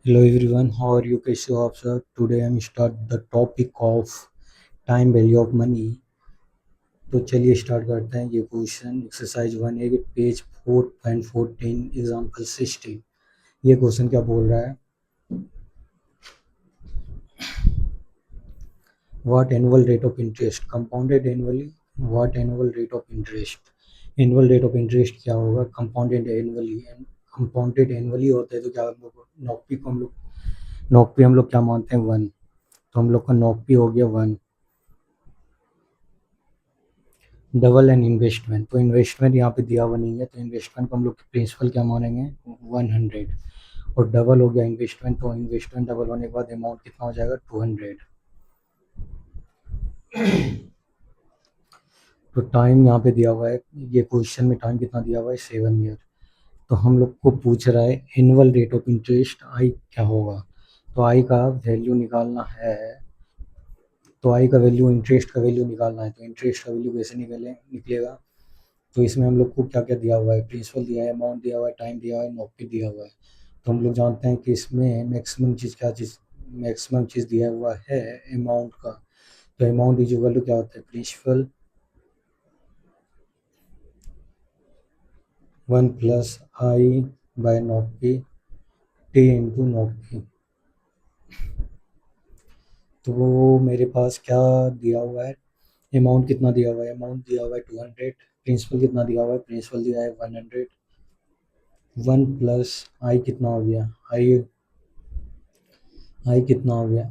Hello everyone, how are you? कैसे हो आप सब? Today I'm start the topic of time value of money. तो चलिए स्टार्ट करते हैं ये क्वेश्चन एक्सरसाइज 1 है पेज 4.14 एग्जाम्पल 16। ये क्वेश्चन क्या बोल रहा है? What annual rate of interest compounded annually? What annual rate of interest? Annual rate of interest क्या होगा? Compounded annually. कंपाउंडेड एनुअली होता है तो क्या हम लोग नॉक पी हम लोग क्या मानते हैं? 1। तो हम लोग का नॉक पी हो गया 1। डबल एंड इन्वेस्टमेंट, तो इन्वेस्टमेंट यहाँ पे दिया हुआ नहीं है, तो इन्वेस्टमेंट को हम लोग प्रिंसिपल क्या मानेंगे? 100। और डबल हो गया इन्वेस्टमेंट, तो इन्वेस्टमेंट डबल होने के बाद अमाउंट कितना हो जाएगा? 200। तो टाइम यहाँ पे दिया हुआ है, ये क्वेश्चन में टाइम कितना दिया हुआ है? 7 ईयर। तो हम लोग को पूछ रहा है annual rate of interest I क्या होगा? तो आई का वैल्यू निकालना है। तो आई का वैल्यू इंटरेस्ट का वैल्यू निकालना है, तो इंटरेस्ट का वैल्यू कैसे निकलेगा? तो इसमें हम लोग को क्या क्या दिया हुआ है? प्रिंसिपल दिया है, अमाउंट दिया हुआ है, टाइम दिया हुआ है, नॉक दिया हुआ है। तो हम लोग जानते हैं कि इसमें मैक्सिमम चीज़ दिया हुआ है अमाउंट का। तो अमाउंट इज इक्वल टू क्या होता है? प्रिंसिपल 1 + i/नॉक टी इंटू नॉक। तो वो मेरे पास क्या दिया हुआ है? अमाउंट कितना दिया हुआ है? अमाउंट दिया हुआ है 200। प्रिंसिपल कितना दिया हुआ है? प्रिंसिपल दिया है 100। 1 + i कितना हो गया? आई कितना हो गया?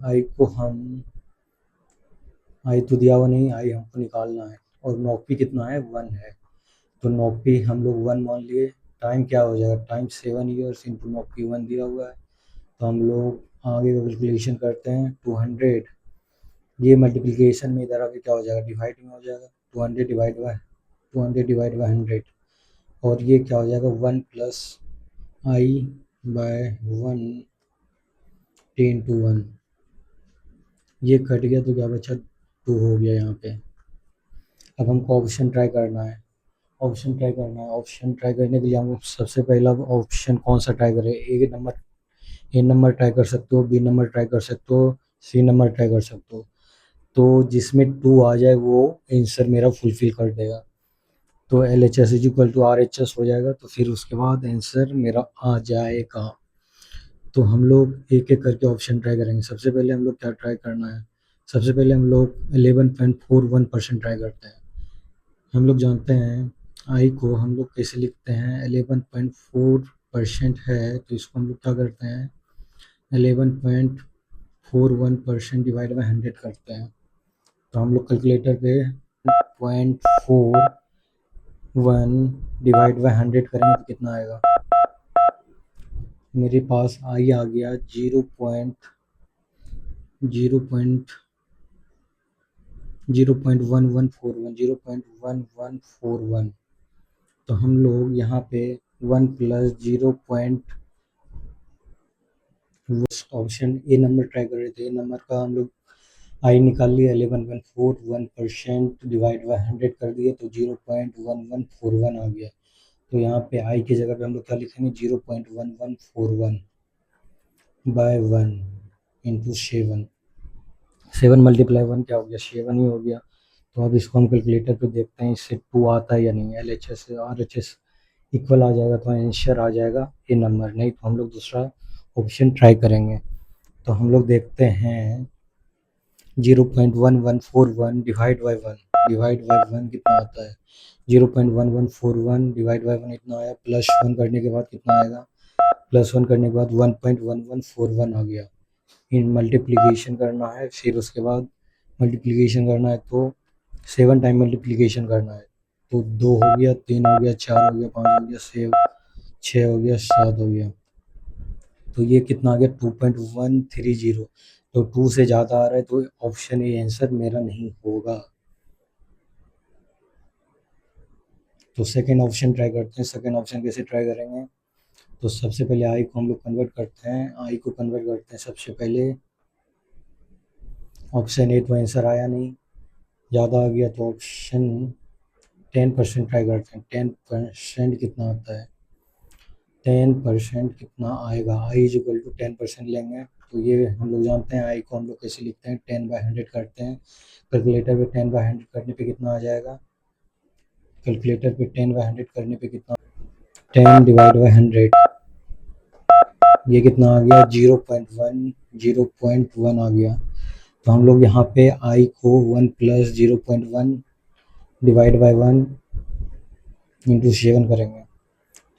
आई तो दिया हुआ नहीं, आई हमको निकालना है। और नौकरी कितना है? 1 है। तो नौकरी हम लोग 1 मान लिए। टाइम क्या हो जाएगा? टाइम 7 ईयर्स इंटू नौकरी 1 दिया हुआ है। तो हम लोग आगे का कैलकुलेशन करते हैं। 200 ये मल्टीप्लिकेशन में इधर आगे क्या हो जाएगा? डिवाइड में हो जाएगा। 200 डिवाइड बाय 100। और ये क्या हो जाएगा? 1 + i/1 10 × 1। ये कट गया तो क्या बचा? 2 हो गया यहाँ पे। अब हमको ऑप्शन ट्राई करना है। ऑप्शन ट्राई करने के लिए हम सबसे पहला ऑप्शन कौन सा ट्राई करें? ए नंबर ट्राई कर सकते हो, बी नंबर ट्राई कर सकते हो, सी नंबर ट्राई कर सकते हो। तो जिसमें 2 आ जाए वो आंसर मेरा फुलफिल कर देगा। तो LHS is equal to RHS हो जाएगा, तो फिर उसके बाद आंसर मेरा आ जाएगा। तो हम लोग एक एक करके ऑप्शन ट्राई करेंगे। सबसे पहले हम लोग क्या ट्राई करना है? सबसे पहले हम लोग 11.41% ट्राई करते हैं। हम लोग जानते हैं आई को हम लोग कैसे लिखते हैं? 11.4% है, तो इसको हम लोग क्या करते हैं? 11.41% डिवाइड बाई 100 करते हैं। तो हम लोग कैलकुलेटर पे 0.41 डिवाइड बाई 100 करेंगे तो कितना आएगा? मेरे पास आई आ गया 0.1141। तो हम लोग यहाँ पे 1 + 0. ऑप्शन ए नंबर ट्राई कर रहे थे। ए नंबर का हम लोग आई निकाल लिया। 11.41% डिवाइड बाई 100 कर दिए तो 0.1141 आ गया। तो यहाँ पे आई की जगह पे हम लोग क्या लिखेंगे? 0.1141/1 इंटू 7। 7 × 1 क्या हो गया? 7 ही हो गया। तो अब इसको हम कैलकुलेटर पे देखते हैं इससे 2 आता है या नहीं। LHS से RHS इक्वल आ जाएगा तो आंसर आ जाएगा ए नंबर, नहीं तो हम लोग दूसरा ऑप्शन ट्राई करेंगे। तो हम लोग देखते हैं 0.1141 डिवाइड बाई 1 कितना आता है? 0.1141 डिवाइड बाई 1 इतना आया। +1 करने के बाद कितना आएगा? +1 करने के बाद 1.1141 आ गया। इन मल्टीप्लिकेशन करना है, फिर उसके बाद मल्टीप्लिकेशन करना है तो 7 टाइम मल्टीप्लिकेशन करना है। तो 2 हो गया, 3 हो गया, 4 हो गया, 5 हो गया, 6 हो गया, 7 हो गया। तो ये कितना आ गया? 2.130। तो 2 से ज़्यादा आ रहा है तो ऑप्शन ए आंसर मेरा नहीं होगा। तो सेकेंड ऑप्शन ट्राई करते हैं। सेकेंड ऑप्शन कैसे ट्राई करेंगे? तो सबसे पहले आई को हम लोग कन्वर्ट करते हैं। आई को कन्वर्ट करते हैं सबसे पहले। ऑप्शन ए तो आंसर आया नहीं, ज़्यादा आ गया, तो ऑप्शन 10% ट्राई करते हैं। 10% कितना आता है? 10% कितना आएगा, आई इज इक्वल टू 10% लेंगे तो ये हम लोग जानते हैं आई को हम लोग कैसे लिखते हैं, 10/100 करते हैं। कैलकुलेटर पे 10/100 करने पे कितना आ जाएगा, कैलकुलेटर पे 10/100 करने पे कितना, 10 डिवाइड बाई 100 ये कितना आ गया 0.1 आ गया। तो हम लोग यहाँ पे आई को 1 प्लस 0.1 डिवाइड बाई 1 इंटू 7 करेंगे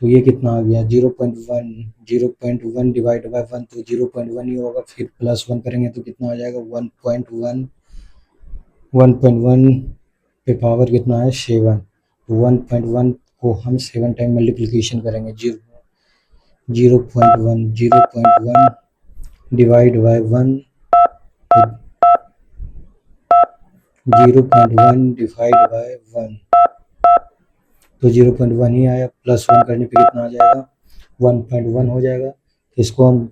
तो ये कितना आ गया 0.1 डिवाइड बाई 1 तो 0.1 ही होगा, फिर प्लस 1 करेंगे तो कितना आ जाएगा 1.1 पे पावर कितना है 7। तो 1.1 को हम 7 टाइम मल्टीप्लिकेशन करेंगे, 0.1 डिवाइड बाई 1 0.1 डिवाइड बाई 1 तो 0.1 ही आया, प्लस 1 करने पे कितना आ जाएगा 1.1 हो जाएगा। इसको हम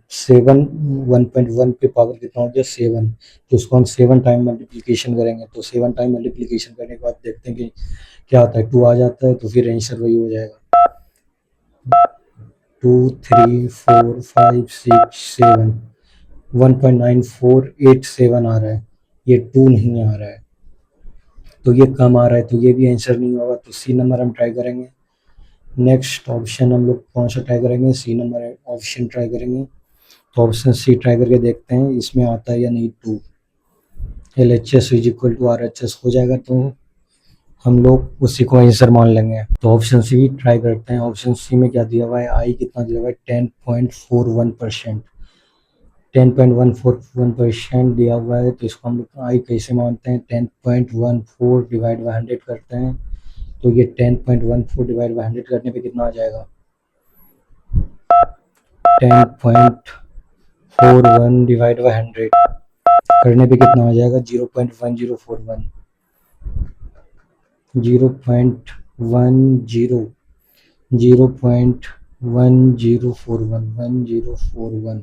1.1 पे पावर कितना हो गया 7, तो इसको हम 7 टाइम मल्टीप्लिकेशन करेंगे तो 7 टाइम मल्टीप्लिकेशन करने के बाद देखते हैं कि क्या आता है, 2 आ जाता है तो फिर आंसर वही हो जाएगा 2 3 4 5 6 7 1.9487 आ रहा है, ये 2 नहीं आ रहा है तो ये कम आ रहा है तो ये भी आंसर नहीं होगा। तो सी नंबर हम ट्राई करेंगे। नेक्स्ट ऑप्शन हम लोग कौन सा ट्राई करेंगे, सी नंबर ऑप्शन ट्राई करेंगे। तो ऑप्शन सी ट्राई करके देखते हैं इसमें आता है या नहीं। 2 LHS is equal to RHS हो जाएगा तो हम लोग उसी को आंसर मान लेंगे। तो ऑप्शन सी ट्राई करते हैं। ऑप्शन सी में क्या दिया हुआ है, आई कितना दिया हुआ है 10.41%, 10.141% दिया हुआ है तो इसको हम लोग आई कैसे मानते हैं, 10.14 डिवाइड बाई 100 करते हैं तो ये 10.14 डिवाइड बाई 100 करने पे कितना आ जाएगा 10.41 डिवाइड बाई 100 करने पे कितना आ जाएगा 0.1041 0.1041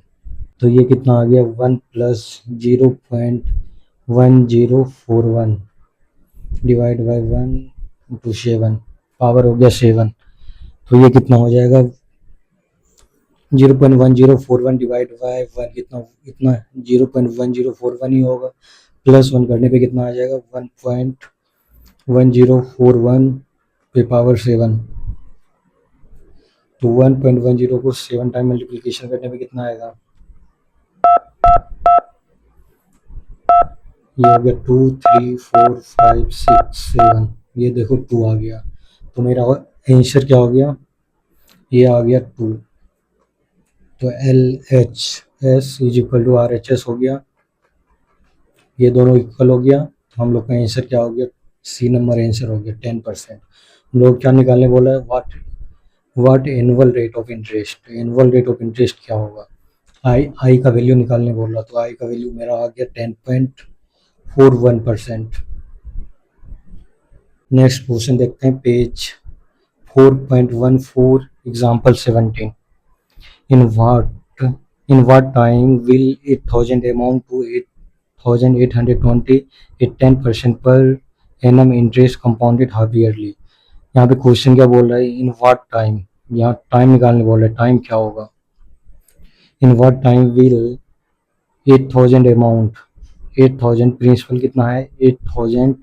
तो ये कितना आ गया 1 plus 0.1041 divide by 1 into 7 power हो गया 7 तो ये कितना हो जाएगा 0.1041 डिवाइड बाई 1 कितना, इतना 0.1041 ही होगा, प्लस 1 करने पे कितना आ जाएगा 1.1041 पे पावर 7 तो 1.10 को 7 टाइम मल्टीप्लिकेशन करने पे कितना आएगा, ये हो गया 2 3 4 5 6 7 ये देखो 2 आ गया तो मेरा आंसर क्या हो गया, ये आ गया 2। तो LHS is equal to RHS हो गया, ये दोनों इक्वल हो गया तो हम लोग का आंसर क्या हो गया, सी नंबर आंसर हो गया 10%। हम लोग क्या निकालने बोला है, what annual rate of interest, annual rate of interest क्या होगा, आई का वैल्यू निकालने बोला तो आई का वैल्यू मेरा आ गया 10.41%। नेक्स्ट क्वेश्चन देखते हैं page 4.14 example 17। in what time will 8,000 amount to 8,820 at 10% per annum interest compounded half yearly। यहाँ पे क्वेश्चन क्या बोल रहा है, इन व्हाट टाइम, यहाँ टाइम निकालने बोल रहा है, टाइम क्या होगा, in what time will 8,000 amount, 8,000 principal कितना है 8,000,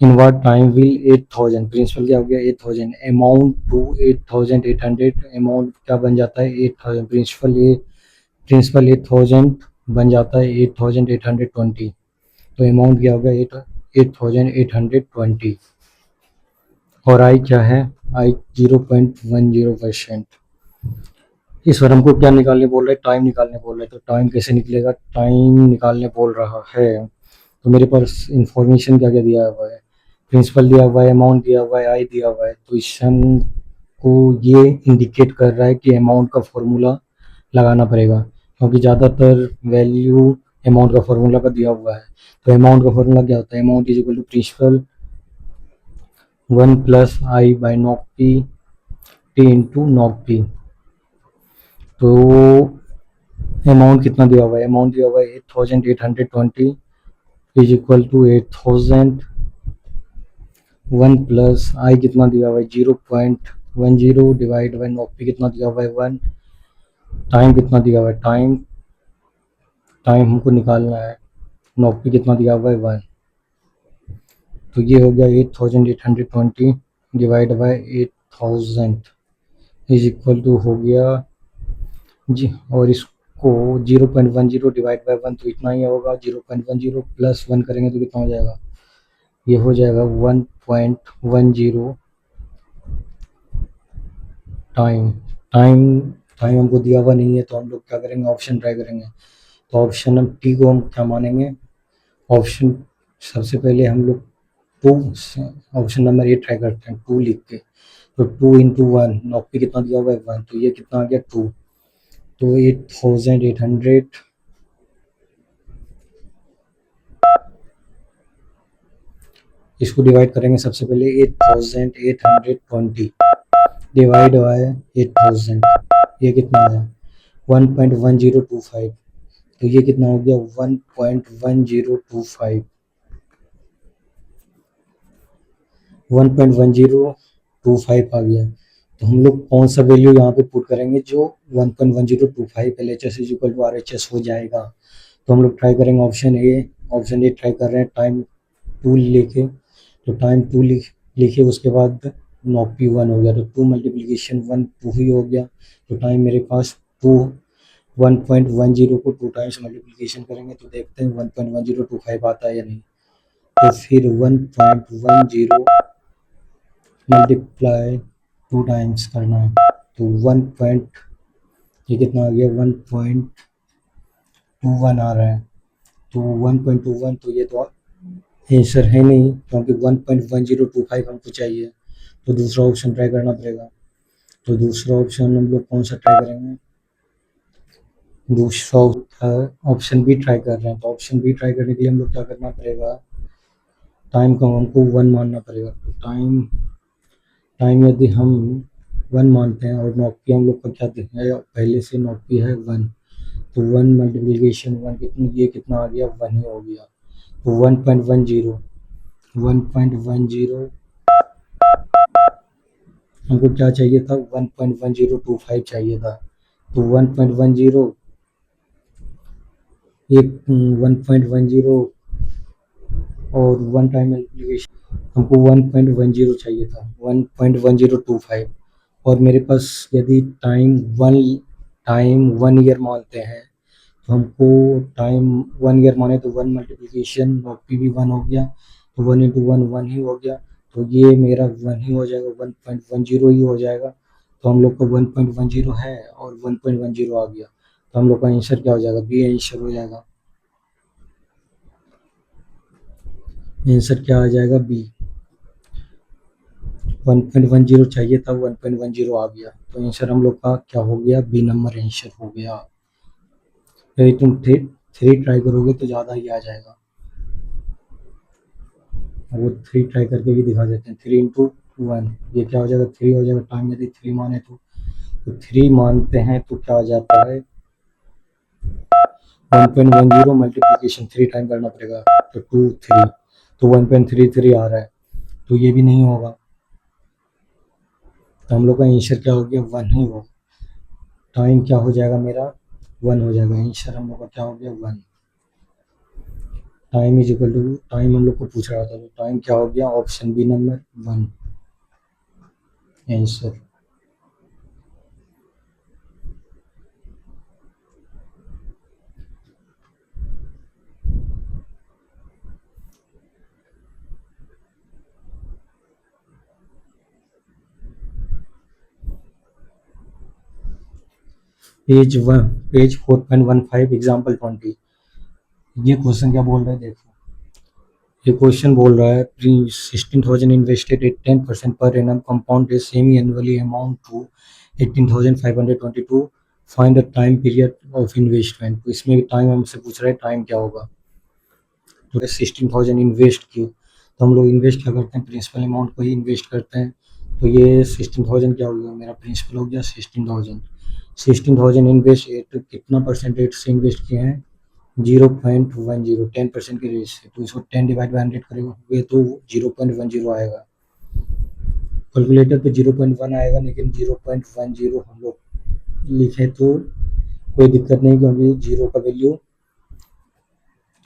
in what time will 8,000 principal क्या हो गया 8,000 अमाउंट टू 8,800, अमाउंट क्या बन जाता है 8,000 प्रिंसिपल 8,000 बन जाता है 8,820 तो अमाउंट क्या हो गया 8,820 और आई क्या है, आई 0.10%। इस बार हमको क्या निकालने बोल रहा है, टाइम निकालने बोल रहा है। तो टाइम कैसे निकलेगा, टाइम निकालने बोल रहा है तो मेरे पास इंफॉर्मेशन क्या क्या दिया हुआ है, प्रिंसिपल दिया हुआ है, अमाउंट दिया हुआ है, आई दिया हुआ है। तो इस को ये इंडिकेट कर रहा है कि अमाउंट का फॉर्मूला लगाना पड़ेगा क्योंकि ज़्यादातर वैल्यू अमाउंट का फॉर्मूला का दिया हुआ है। तो अमाउंट का फॉर्मूला क्या होता है, amount is equal to principal 1 plus I by not P T into not P. तो अमाउंट कितना दिया हुआ है, अमाउंट दिया हुआ है 8,820 is equal to 8,000 1 plus i कितना दिया हुआ है 0.10 10 डिवाइड बाय नॉट पे कितना दिया हुआ है 1, टाइम कितना दिया हुआ है टाइम हमको निकालना है, नॉट पे कितना दिया हुआ है 1, तो ये हो गया 8820 divide by 8000 is equal to हो गया जी, और इसको 0.10 डिवाइड बाय 1 तो इतना ही होगा, 0.10 प्लस 1 करेंगे तो कितना हो जाएगा, ये हो जाएगा 1.10 टाइम टाइम टाइम हमको दिया हुआ नहीं है, तो हम लोग क्या करेंगे, ऑप्शन ट्राई करेंगे। तो ऑप्शन टी को हम क्या मानेंगे, ऑप्शन सबसे पहले हम लोग two, option number A try करते हैं, 2 लिख के, तो 2 इंटू 1 नॉट पे कितना दिया हुआ है 1, तो ये कितना आ गया 2, तो 8800 इसको डिवाइड करेंगे सबसे पहले 8820 डिवाइड बाय 8000, ये कितना आया 1.1025, तो ये कितना हो गया 1.1025 1.1025 आ गया। तो हम लोग कौन सा वैल्यू यहाँ पे पुट करेंगे जो 1.1025 LHS is equal to RHS हो जाएगा, तो हम लोग ट्राई करेंगे ऑप्शन ए ट्राई कर रहे हैं, टाइम 2 लेके, तो टाइम 2 लिखे उसके बाद नॉट पी 1 हो गया, तो 2 मल्टीप्लीकेशन 1 2 ही हो गया, तो टाइम मेरे पास 2 1.10 को 2 टाइम्स मल्टीप्लीकेशन करेंगे तो देखते हैं 1.1025 आता है या नहीं, तो फिर 1.10 मल्टीप्लाई 2 टाइम्स करना है, तो 1 पॉइंट ये कितना आ गया 1.21 आ रहा है, तो 1.21 तो ये तो आंसर है नहीं, क्योंकि 1.1025 हमको चाहिए, तो दूसरा ऑप्शन ट्राई करना पड़ेगा। तो दूसरा ऑप्शन हम लोग कौन सा ट्राई करेंगे, दूसरा ऑप्शन बी ट्राई कर रहे हैं, तो ऑप्शन बी ट्राई करने के लिए हम लोग क्या करना पड़ेगा, टाइम को हमको 1 मानना पड़ेगा, तो टाइम यदि हम 1 मानते हैं और नॉट पी हम लोग का क्या है पहले से नॉट पी है 1, तो 1 मल्टीप्लीकेशन 1 कितनी, ये कितना आ गया 1 ही हो गया, तो 1.10 हमको क्या चाहिए था 1.1025 चाहिए था, तो 1.10 एक 1.10 और 1 टाइम मल्टीप्लिकेशन हमको 1.10 चाहिए था 1.1025, और मेरे पास यदि टाइम 1 ईयर मानते हैं, तो हमको टाइम 1 ईयर माने तो 1 मल्टीप्लिकेशन नॉट पी भी 1 हो गया, तो 1 इंटू 1 1 ही हो गया, तो ये मेरा 1 ही हो जाएगा 1.10 ही हो जाएगा, तो हम लोग को 1.10 है और 1.10 आ गया, तो हम लोग का आंसर क्या हो जाएगा, बी आंसर हो जाएगा, आंसर क्या आ जाएगा बी, 1.10 चाहिए था 1.10 आ गया, तो आंसर हम लोग का क्या हो गया, बी नंबर आंसर हो गया। यदि तुम थ्री ट्राई करोगे तो ज़्यादा ही आ जाएगा, वो 3 ट्राई करके भी दिखा देते हैं, 3 इंटू 1 ये क्या हो जाएगा 3 हो जाएगा, टाइम यदि 3 माने तो 3 मानते हैं तो क्या आ जाता है 1.10 मल्टीप्लीकेशन 3 टाइम करना पड़ेगा, तो 2 3, तो 1.33 आ रहा है, तो ये भी नहीं होगा, तो हम लोग का आंसर क्या हो गया 1 ही होगा, टाइम क्या हो जाएगा मेरा 1 हो जाएगा, आंसर हम लोग का क्या हो गया 1, time is equal to time हम लोग को पूछ रहा था, तो टाइम क्या हो गया option B number 1 answer. Page 4.15 example 20, ये क्वेश्चन क्या बोल रहा है देखो, ये क्वेश्चन बोल रहा है 16,000 invested at 10% per annum compound semi annually amount to 18,522, find the time period of investment, तो इसमें टाइम हमसे पूछ रहा है टाइम क्या होगा, तो 16,000 इन्वेस्ट किए, तो हम लोग इन्वेस्ट क्या करते हैं प्रिंसिपल अमाउंट को ही इन्वेस्ट करते हैं, तो ये 16,000 क्या हो गया मेरा प्रिंसिपल हो गया 16,000 इन्वेस्ट कितना परसेंटेज से इन्वेस्ट किए हैं 0.10 10% की रेट से, तो इसको 10 डिवाइड बाई 100 करेंगे तो 0.10 आएगा, कैलकुलेटर पे 0.1 आएगा, लेकिन 0.10 हम लोग लिखे तो कोई दिक्कत नहीं, क्योंकि जीरो का वैल्यू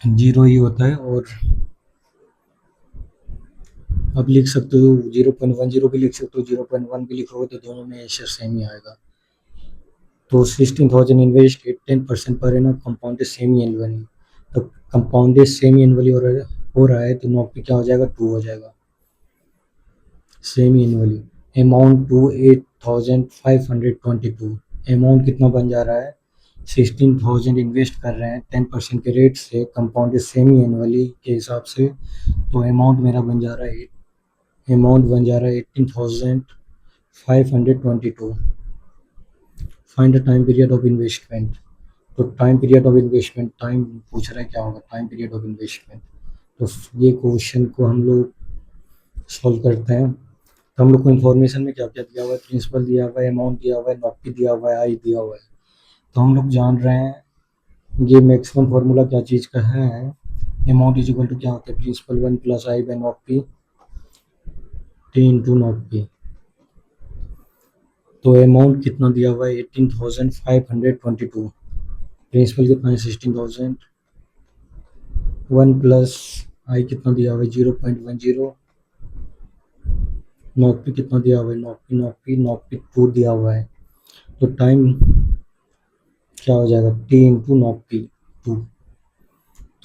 जीरो ही होता है। और आप लिख सकते हो 0.10 भी लिख सकते हो, 0.1 भी लिखोगे तो दोनों में आंसर सेम ही आएगा। तो 16,000 invest 10% per annum compounded semi annually, तो कंपाउंडेड सेमी एनुअली हो रहा है तो नॉक पे क्या हो जाएगा, 2 हो जाएगा semi annually. Amount to 8,522, amount कितना बन जा रहा है, 16,000 इन्वेस्ट कर रहे हैं 10% के रेट से कंपाउंडेड सेमी एनुअली के हिसाब से, तो अमाउंट मेरा बन जा रहा है 18,522। Find the time period of investment. तो time period of investment, time पूछ रहा है क्या होगा टाइम पीरियड ऑफ इन्वेस्टमेंट। तो ये क्वेश्चन को हम लोग सॉल्व करते हैं। तो हम लोग को इन्फॉर्मेशन में क्या क्या दिया हुआ है, प्रिंसिपल दिया हुआ है, अमाउंट दिया हुआ है, नॉपी दिया हुआ है, आई दिया हुआ है। तो हम लोग जान रहे हैं ये मैक्सिमम फार्मूला क्या चीज़ का है, अमाउंट इज इक्वल टू क्या होता है, प्रिंसिपल 1 प्लस आई बाई नॉपी टी इंटू नॉपी। तो अमाउंट कितना दिया हुआ है 18,522, प्रिंसिपल कितना है 16,000, 1 प्लस आई कितना दिया हुआ है 0.10, नॉपी कितना दिया हुआ है, नॉपी 2 दिया हुआ है। तो टाइम क्या हो जाएगा टी इंटू नॉपी 2।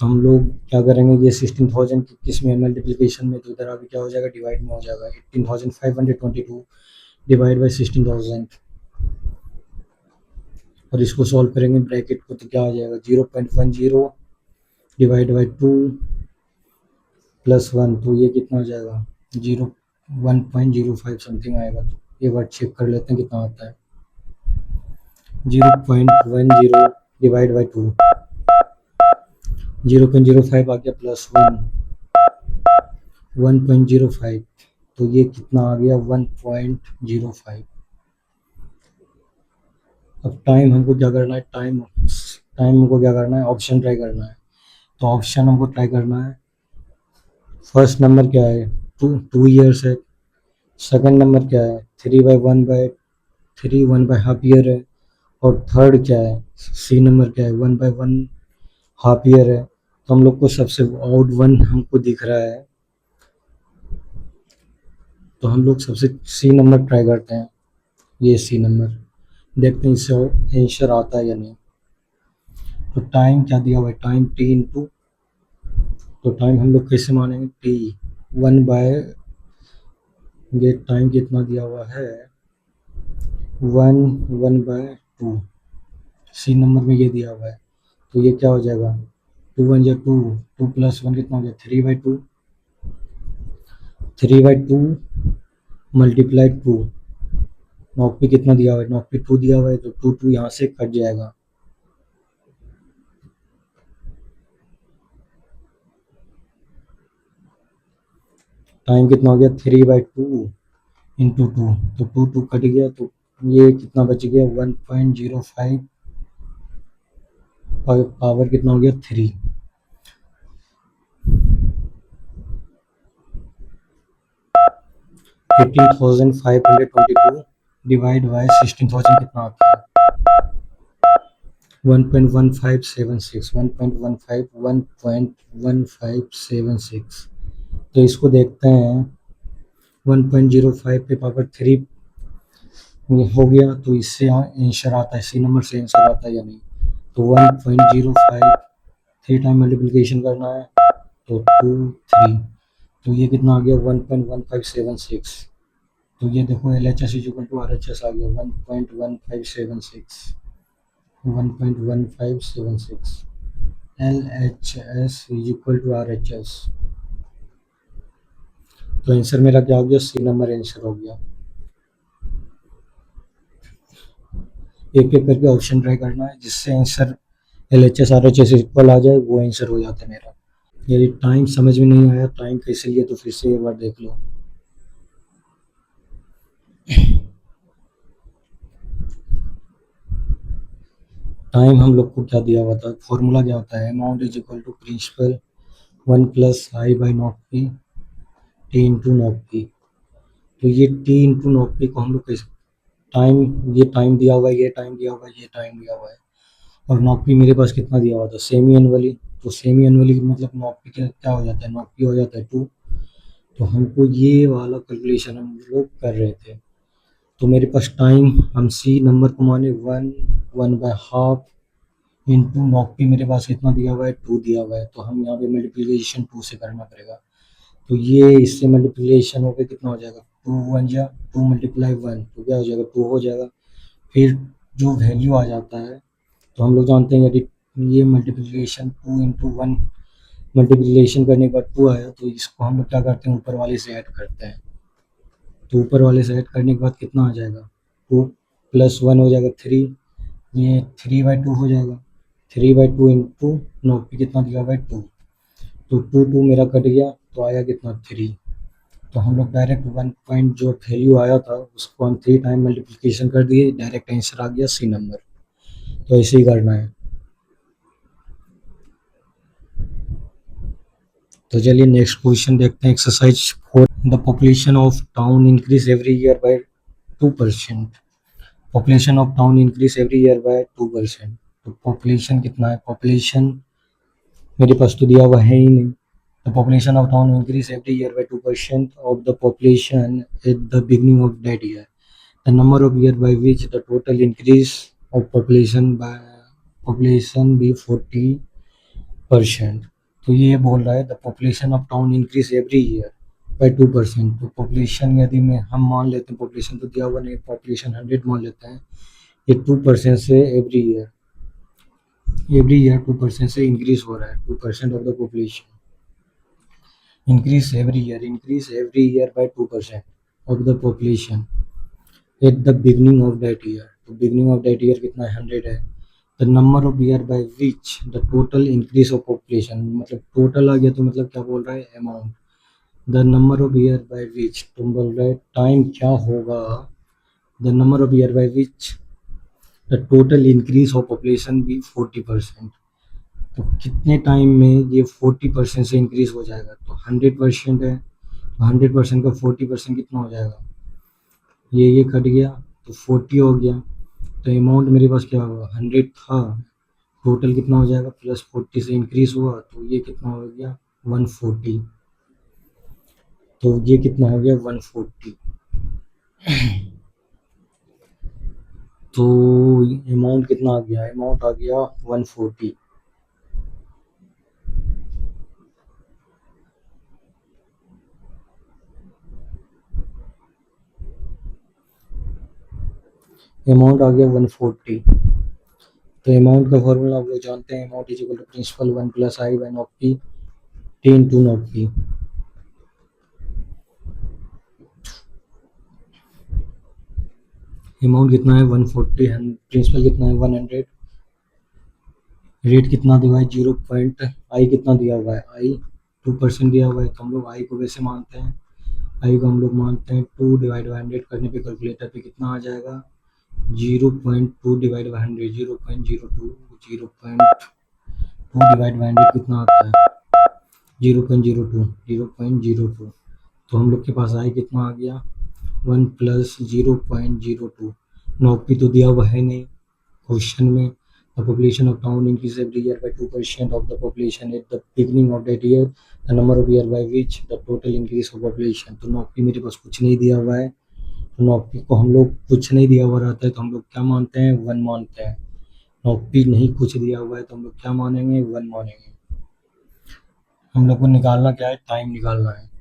तो हम लोग क्या करेंगे, ये 16,000 की किस में मल्टीप्लिकेशन में, तो इधर अभी क्या हो जाएगा डिवाइड में हो जाएगा, 18,522 डिवाइड बाई 16,000, और इसको सॉल्व करेंगे ब्रैकेट को तो क्या आ जाएगा 0.10 डिवाइड बाई 2 प्लस 1, तो ये कितना हो जाएगा 1.05 समथिंग आएगा। तो ये वर्ड चेक कर लेते हैं कितना आता है, 0.10 डिवाइड बाई 2, 0.05 आ गया प्लस 1.05, तो ये कितना आ गया 1.05। अब टाइम हमको क्या करना है, टाइम टाइम हमको क्या करना है, ऑप्शन ट्राई करना है। तो ऑप्शन हमको ट्राई करना है, फर्स्ट नंबर क्या है 2 ईयर्स है, सेकंड नंबर क्या है 3/1/3 1/2 ईयर है, और थर्ड क्या है सी नंबर क्या है 1/1/2 ईयर है। तो हम लोग को सबसे ऑड वन हमको दिख रहा है, तो हम लोग सबसे सी नंबर ट्राई करते हैं, ये सी नंबर, देखते हैं इससे आंसर आता है या नहीं। तो टाइम क्या दिया हुआ है, टाइम टी इंटू, तो टाइम हम लोग कैसे मानेंगे टी 1 बाय, ये टाइम कितना दिया हुआ है 1/2, सी नंबर में ये दिया हुआ है, तो ये क्या हो जाएगा 2 1 या 2, 2 प्लस 1 कितना हो गया 3/2, 3/2 मल्टीप्लाई 2, नॉक पे कितना दिया हुआ है, नॉक पे 2 दिया हुआ है, तो 2 यहाँ से कट जाएगा, टाइम कितना हो गया 3/2 इंटू 2, तो 2 कट गया, तो ये कितना बच गया 1.05, पावर कितना हो गया 3। 18,522 डिवाइड बाय 16,000 कितना आता है 1.1576, 1.1576। तो इसको देखते हैं 1.05 पे पावर 3 हो गया, तो इससे आंसर आता है सी नंबर से आंसर आता है या नहीं। तो 1.05 3 टाइम मल्टीप्लिकेशन करना है, तो 2 3, तो ये कितना आ गया 1.1576। तो ये देखो L H S is equal to R H S आ गया 1.1576, 1.1576 L H S is equal to R H S. तो आंसर मेरा क्या हो गया, सी नंबर आंसर हो गया। एक एक करके ऑप्शन ट्राई करना है, जिससे answer L H S R H S equal आ जाए, वो आंसर हो जाता है मेरा। यदि टाइम समझ में नहीं आया टाइम कैसे लिए, तो फिर से एक बार देख लो। टाइम हम लोग को क्या दिया हुआ था, फॉर्मूला क्या होता है, amount is equal to principal 1 plus I by not P T into not P. तो ये टी इंटू नॉपी को हम लोग कैसे टाइम, ये टाइम दिया हुआ है, ये टाइम दिया हुआ है, ये टाइम दिया हुआ है, और नॉपी मेरे पास कितना दिया हुआ था, सेमी एनुअली। तो सेमी एनुअली मतलब नॉपी क्या हो जाता है, नॉपी हो जाता है 2। तो हमको ये वाला कैलकुलेशन हम लोग कर रहे थे। तो मेरे पास टाइम, हम सी नंबर को माने 1, 1/2 इंटू नॉपी मेरे पास कितना दिया हुआ है, 2 दिया हुआ है। तो हम यहाँ पे मल्टीप्लिकेशन 2 से करना पड़ेगा। तो ये इससे मल्टीप्लिकेशन होकर कितना हो जाएगा, 2 1 जा 2 मल्टीप्लाई 1, तो क्या हो जाएगा, 2 हो जाएगा। फिर जो वैल्यू आ जाता है, तो हम लोग जानते हैं यदि ये मल्टीप्लिकेशन 2 इंटू 1 मल्टीप्लिकेशन करने के बाद 2 आया, तो इसको हम लोग क्या करते हैं, ऊपर वाले से ऐड करते हैं। तो ऊपर वाले से ऐड करने के बाद कितना आ जाएगा, 2 + 1 हो जाएगा 3, ये 3/2 हो जाएगा। 3/2 इंटू नॉपी कितना दिया हुआ है, 2। तो 2 मेरा कट गया, तो आया कितना, 3। तो हम लोग डायरेक्ट 1 पॉइंट जो वैल्यू आया था उसको हम 3 टाइम मल्टीप्लिकेशन कर दिए, डायरेक्ट आंसर आ गया सी नंबर। तो ऐसे ही करना है। तो चलिए नेक्स्ट क्वेश्चन देखते हैं, exercise 4। The population of town increase every year by 2%। Population of town increase every year by 2%। तो पॉपुलेशन कितना है, पॉपुलेशन मेरे पास तो दिया हुआ है ही नहीं। The population of town increase every year by 2% of the population at the beginning of that year. The number of year by which the total increase of population be 40%। तो ये बोल रहा है the population of town increase every year by 2%। तो population यदि में हम मान लेते हैं, पॉपुलेशन तो दिया हुआ नहीं, पॉपुलेशन 100 मान लेते हैं, ये 2% से एवरी ईयर 2% से इंक्रीज हो रहा है। 2% of the population increase every year by 2% of the population at the beginning of that year। तो beginning of that year कितना है, 100 है। the number of year by which the total increase of population, मतलब total आ गया तो मतलब क्या बोल रहा है, amount. the number of year by which, तुम बोल रहे टाइम क्या होगा, the number of year by which the total increase of population be 40%। तो कितने टाइम में ये 40% से इंक्रीज हो जाएगा। तो 100% है, तो 100% का 40% कितना हो जाएगा, ये कट गया तो 40 हो गया। तो अमाउंट मेरे पास क्या होगा, 100 था, टोटल कितना हो जाएगा, +40 से इंक्रीज हुआ तो ये कितना हो गया, 140। तो ये कितना हो गया, 140। तो अमाउंट कितना आ गया, अमाउंट आ गया 140। अमाउंट आ गया 140। तो अमाउंट का फॉर्मूला आप लोग जानते हैं, amount is equal to principal 1 + I by not P, T into not P. Amount कितना है 140, प्रिंसिपल कितना है 100, रेट कितना दिया हुआ है 0 पॉइंट, आई कितना दिया हुआ है, आई 2% दिया हुआ है। तो हम लोग आई को वैसे मानते हैं, आई को हम लोग मानते हैं 2 डिवाइड बाई 100 करने पे कैलकुलेटर पे कितना आ जाएगा, 0.2 डिवाइड बाई 100, 0.02, 0.2 डिवाइड बाई 100 कितना आता है, 0.02, 0.02। तो हम लोग के पास आई कितना आ गया, 1 + 0.02। नॉपी तो दिया हुआ है नहीं क्वेश्चन में। The population of town increase every year by 2% of the population at the beginning of that year, the number of year by which the total increase of population. तो नॉपी मेरे पास कुछ नहीं दिया हुआ है, तो नॉपी को हम लोग कुछ नहीं दिया हुआ रहता है तो हम लोग क्या मानते हैं, 1 मानते हैं। नॉपी नहीं कुछ दिया हुआ है तो हम लोग क्या मानेंगे, 1 मानेंगे। हम लोग को निकालना क्या है, टाइम निकालना है।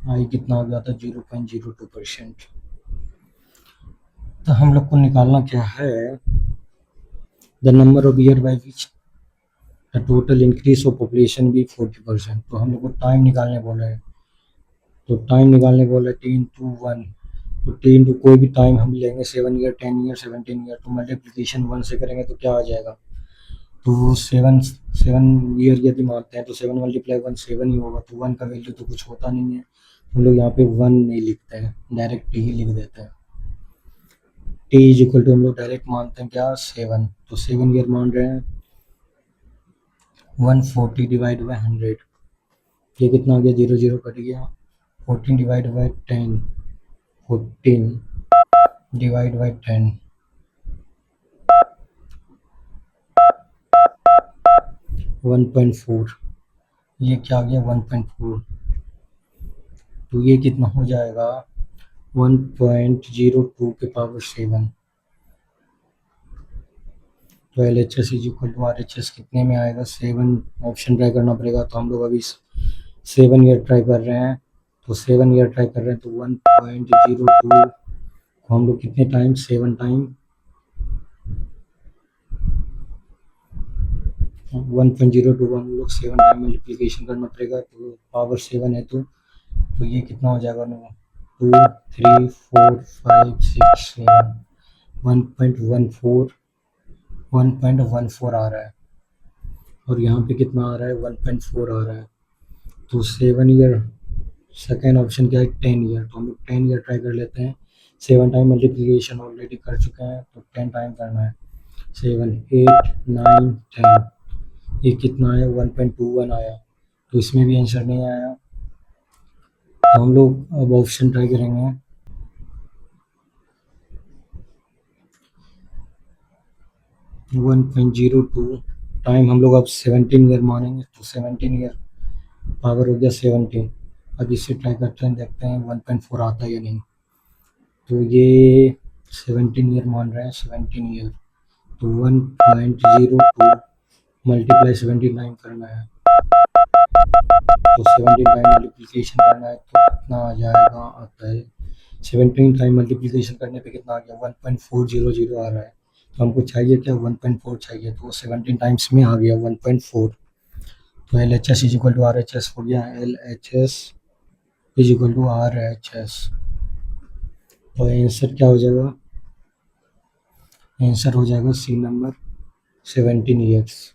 आई कितना हो गया था, 0.02%। तो हम लोग को निकालना क्या है, the number of year by which the total increase of population भी 40%। तो हम लोग को टाइम निकालने बोला है, तो टाइम निकालने बोला है 10 × 1। तो 10 कोई भी टाइम हम लेंगे, 7 ईयर, 10 ईयर, 17 ईयर, तो मल्टीप्लीकेशन 1 से करेंगे तो क्या आ जाएगा, तो 7 ईयर यदि मानते हैं तो 7 × 1 7 ही होगा। तो 1 का वैल्यू तो कुछ होता नहीं है, हम लोग यहाँ पे 1 नहीं लिखते हैं, डायरेक्ट ही लिख देते हैं। टी इज इक्वल टू हम लोग डायरेक्ट मानते हैं क्या 7, तो 7 ईयर मान रहे हैं 140 डिवाइड बाई 100, ये कितना आ गया 0 0 कट गया 14 डिवाइड बाई 10 14 डिवाइड बाई 10 1.4, ये क्या आ गया 1.4, तो ये कितना हो जाएगा 1.02 के पावर 7, तो L H S is equal to R H S कितने में आएगा 7, ऑप्शन ट्राई करना पड़ेगा, तो हम लोग अभी 7 ईयर ट्राई कर रहे हैं, तो 7 ईयर ट्राई कर रहे हैं तो 1.02 हम लोग कितने टाइम 7 टाइम 1.02 हम लोग 7 टाइम मल्टीप्लीकेशन करना पड़ेगा, तो पावर 7 है तो ये कितना हो जाएगा 2 3 4 5 6 7 1.14 1.14 आ रहा है, और यहाँ पे कितना आ रहा है 1.4 आ रहा है, तो 7 ईयर सेकेंड ऑप्शन क्या है 10 ईयर, तो हम लोग 10 ईयर ट्राई कर लेते हैं, 7 टाइम मल्टीप्लीकेशन ऑलरेडी कर चुके हैं तो 10 टाइम करना है, 7 8 9 10, ये कितना है 1.21 आया, तो इसमें भी आंसर नहीं आया, तो हम लोग अब ऑप्शन ट्राई करेंगे 1.02 टाइम हम लोग अब 17 ईयर मानेंगे, तो 17 ईयर पावर हो गया 17, अब इससे ट्राई करते हैं देखते हैं 1.4 आता है या नहीं, तो ये 17 ईयर मान रहे हैं 17 ईयर, तो 1.02 मल्टीप्लाई 79 करना है, तो 17 टाइम मल्टीप्लिकेशन करना है तो कितना आ जाएगा, आता है 17 टाइम मल्टीप्लिकेशन करने पे कितना आ गया 1.400 आ रहा है, तो हमको चाहिए क्या 1.4 चाहिए, तो 17 टाइम्स में आ गया 1.4, तो L H S is equal to R H S हो गया, L H S is equal to R H S, तो आंसर क्या हो जाएगा, आंसर हो जाएगा सी नंबर 17 ईयर्स।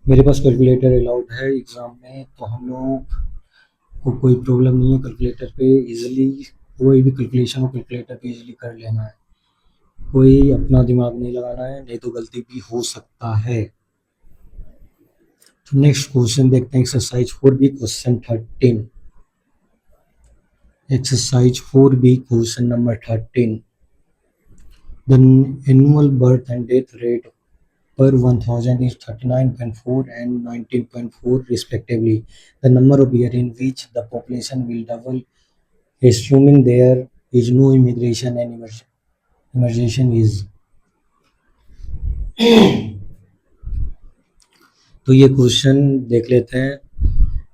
मेरे पास कैलकुलेटर अलाउड है एग्ज़ाम में, तो हम लोग को कोई प्रॉब्लम नहीं है, कैलकुलेटर पे इजीली कोई भी कैलकुलेशन हो कैलकुलेटर पे इजीली कर लेना है, कोई अपना दिमाग नहीं लगाना है, नहीं तो गलती भी हो सकता है। तो नेक्स्ट क्वेश्चन देखते हैं, exercise 4B question 13, exercise 4B question number 13, the annual birth and death rate per 1000 is 39.4 and 19.4 respectively. The number of years in which the population will double, assuming there is no immigration and immigration is. तो ये question देख लेते हैं,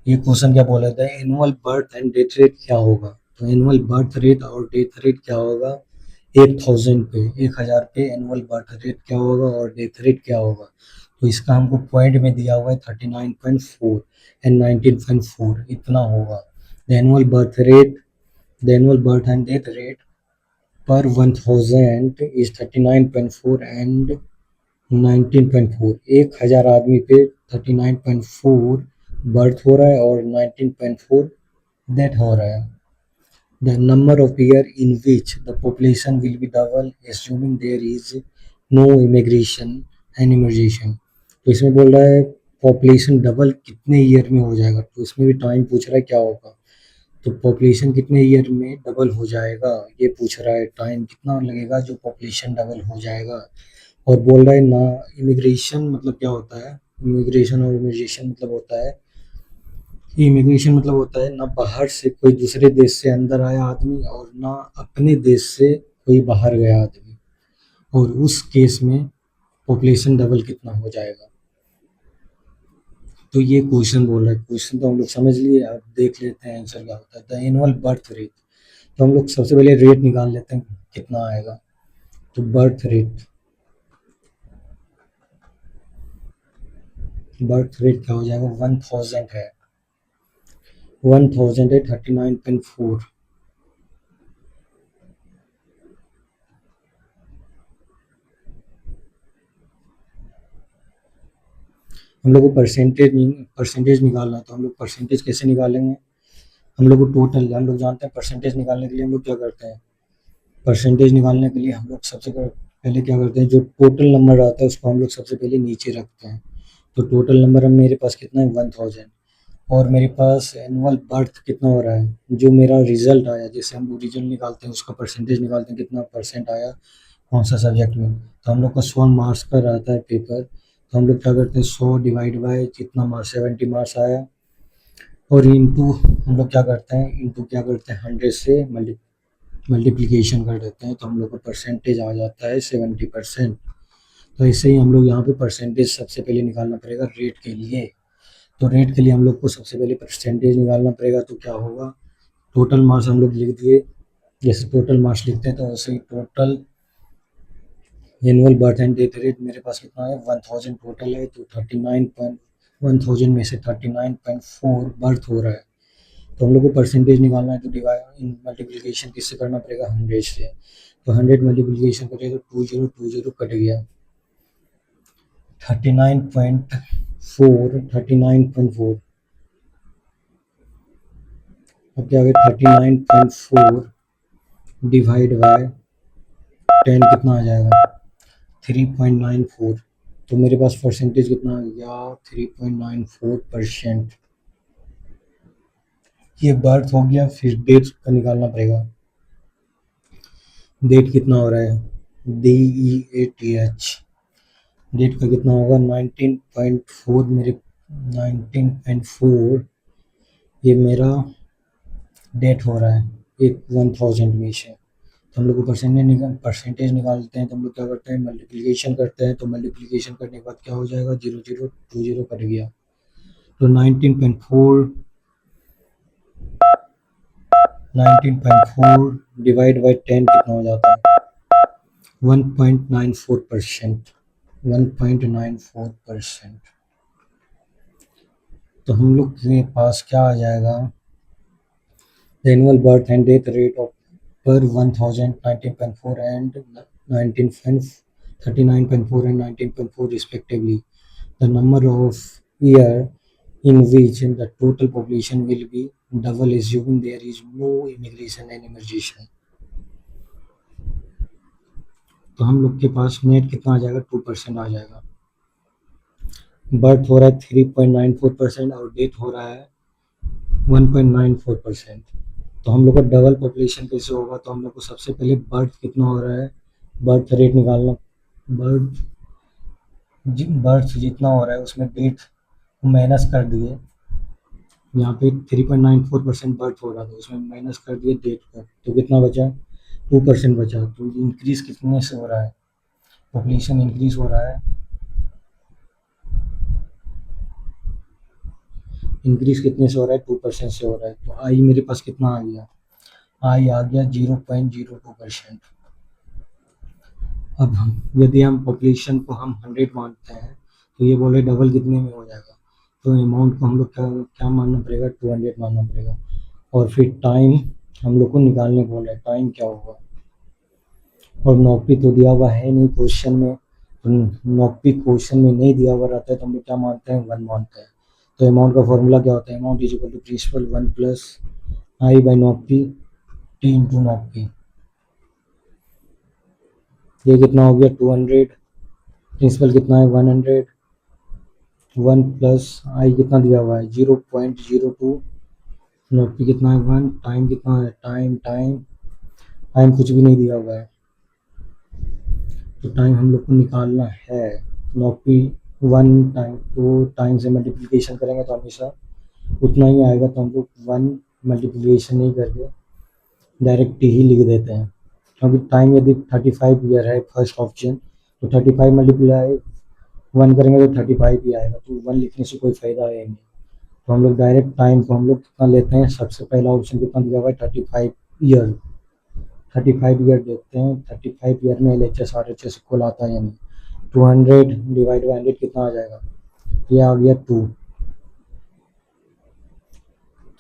ये question क्या बोला था, annual birth and death rate क्या होगा, तो एनुअल बर्थ रेट और डेथ रेट क्या होगा 1000 पे 1000 पे एनुअल बर्थ रेट क्या होगा और डेथ रेट क्या होगा, तो इसका हमको पॉइंट में दिया हुआ है 39.4 एंड 19.4 इतना होगा, the annual birth rate the annual birth and death rate पर 1000 इज 39.4 एंड 19.4, 1000 आदमी पे 39.4 बर्थ हो रहा है और 19.4 डेथ हो रहा है, the number of year in which the population will be double assuming there is no immigration and emigration, तो इसमें बोल रहा है पॉपुलेशन डबल कितने ईयर में हो जाएगा, तो इसमें भी टाइम पूछ रहा है क्या होगा, तो पॉपुलेशन कितने ईयर में डबल हो जाएगा ये पूछ रहा है, टाइम कितना लगेगा जो पॉपुलेशन डबल हो जाएगा, और बोल रहा है ना इमिग्रेशन मतलब क्या होता है, इमिग्रेशन और इमिग्रेशन मतलब होता है, इमिग्रेशन मतलब होता है ना बाहर से कोई दूसरे देश से अंदर आया आदमी और ना अपने देश से कोई बाहर गया आदमी, और उस केस में पॉपुलेशन डबल कितना हो जाएगा, तो ये क्वेश्चन बोल रहा है, क्वेश्चन तो हम लोग समझ लिए, अब देख लेते हैं आंसर क्या होता है, द एनुअल बर्थ रेट, तो हम लोग सबसे पहले रेट निकाल लेते हैं कितना आएगा, तो बर्थ रेट क्या हो जाएगा 1000 है 1000 है 39.4, हम लोग को परसेंटेज निकालना है, तो हम लोग परसेंटेज कैसे निकालेंगे, हम लोग को टोटल, हम लोग जानते हैं परसेंटेज निकालने के लिए हम लोग क्या करते हैं, परसेंटेज निकालने के लिए हम लोग सबसे पहले क्या करते हैं, जो टोटल नंबर आता है उसको हम लोग सबसे पहले नीचे रखते हैं। तो टोटल नंबर अब मेरे पास कितना है, 1000, और मेरे पास एनुअल बर्थ कितना हो रहा है, जो मेरा रिजल्ट आया, जैसे हम लोग रिजल्ट निकालते हैं उसका परसेंटेज निकालते हैं, कितना परसेंट आया कौन सा सब्जेक्ट में। तो हम लोग का 100 मार्क्स का रहता है पेपर, तो हम लोग क्या करते हैं, 100 डिवाइड बाय जितना मार्क्स 70 मार्क्स आया, और इंटू हम लोग क्या करते हैं, इंटू क्या करते हैं, 100 से मल्टीप्लीकेशन कर देते हैं, तो हम लोग का परसेंटेज आ जाता है 70%। तो ऐसे ही हम लोग यहाँ पे परसेंटेज सबसे पहले निकालना पड़ेगा रेट के लिए। तो रेट के लिए हम लोग को सबसे पहले परसेंटेज निकालना पड़ेगा, तो क्या होगा, टोटल मार्क्स हम लोग लिख दिए, जैसे टोटल मार्क्स लिखते हैं तो वैसे ही total annual birth and death rate मेरे पास कितना है, 1000 टोटल है, तो 1000 में से 39.4 बर्थ हो रहा है। तो हम लोग को परसेंटेज निकालना है, तो डिवाइड मल्टीप्लिकेशन किससे करना पड़ेगा, 100 से। तो 100 मल्टीप्लिकेशन करें तो 2020 कट गया, 39.4 अब क्या हो गया, 39.4 डिवाइड बाय 10 कितना आ जाएगा, 3.94। तो मेरे पास परसेंटेज कितना आ गया, 3.94%। ये बर्थ हो गया। फिर डेट का निकालना पड़ेगा, डेट कितना हो रहा है, DEATH, डेट का कितना होगा, 19.4 मेरे 19.4 ये मेरा डेट हो रहा है एक 1000 में से। तो हम लोग को परसेंटेज निकालते हैं, तो हम लोग क्या करते हैं, मल्टीप्लिकेशन करते हैं, तो मल्टीप्लिकेशन करने के बाद क्या हो जाएगा, 0020 कट गया, तो 19.4 डिवाइड बाई 10 कितना हो जाता है, 1.94%, 1.94%। तो हम लोग के पास क्या आ जाएगा, annual birth and death rate of per 1000, 19.4 and 39.4 and 19.4 respectively. The number of year in which the total population will be double assuming there is no immigration and immigration. तो हम लोग के पास नेट कितना आ जाएगा, 2% आ जाएगा। बर्थ हो रहा है 3.94% और डेथ हो रहा है 1.94%। तो हम लोग का डबल पॉपुलेशन कैसे होगा, तो हम लोग को सबसे पहले बर्थ कितना हो रहा है, बर्थ रेट निकालना, बर्थ बर्थ जितना हो रहा है उसमें डेट को माइनस कर दिए, यहाँ पे 3.94% बर्थ हो रहा था, उसमें माइनस कर दिए डेट का, तो कितना बचा, 2% बचा। तो इंक्रीज कितने से हो रहा है, पॉपुलेशन इंक्रीज हो रहा है, इंक्रीज कितने से हो रहा है, 2% से हो रहा है। तो आई मेरे पास कितना आ गया, आई आ गया 0.02%। अब हम यदि हम पॉपुलेशन को हम 100 मानते हैं, तो ये बोले डबल कितने में हो जाएगा, तो अमाउंट को हम लोग क्या क्या मानना पड़ेगा, 200 मानना पड़ेगा। और फिर टाइम हम लोग को निकालने को बोला है, टाइम क्या होगा, और नौकरी तो दिया हुआ है नहीं क्वेश्चन में, तो नौकरी क्वेश्चन में नहीं दिया हुआ रहता है, तो हम लोग क्या मानते हैं, 1 मानते हैं। तो अमाउंट का फॉर्मूला क्या होता है, amount is equal to principal 1 plus I by नौकरी टी इंटू नौकरी। ये कितना हो गया, 200, प्रिंसिपल कितना है, 100, 1 प्लस आई कितना दिया हुआ है, 0.02, नौकरी कितना है, 1, टाइम कितना है, टाइम टाइम टाइम कुछ भी नहीं दिया हुआ है, तो टाइम हम लोग को निकालना है, नौकरी 1 टाइम, तो टाइम से मल्टीप्लिकेशन करेंगे तो हमेशा उतना ही आएगा, तो हम लोग 1 मल्टीप्लिकेशन नहीं करके डायरेक्ट ही लिख देते हैं, क्योंकि टाइम यदि 35 ईयर है फर्स्ट ऑप्शन, तो 35 मल्टीप्लाई 1 करेंगे तो 35 ही आएगा, तो 1 लिखने से कोई फ़ायदा है नहीं। तो हम लोग डायरेक्ट टाइम को हम लोग कितना लेते हैं, सबसे पहला ऑप्शन कितना दिया हुआ है, 35 ईयर, 35 ईयर देखते हैं, 35 ईयर में LHS RHS इक्वल आता है या नहीं, 200 डिवाइड बाई 100 कितना आ जाएगा, ये आ गया 2,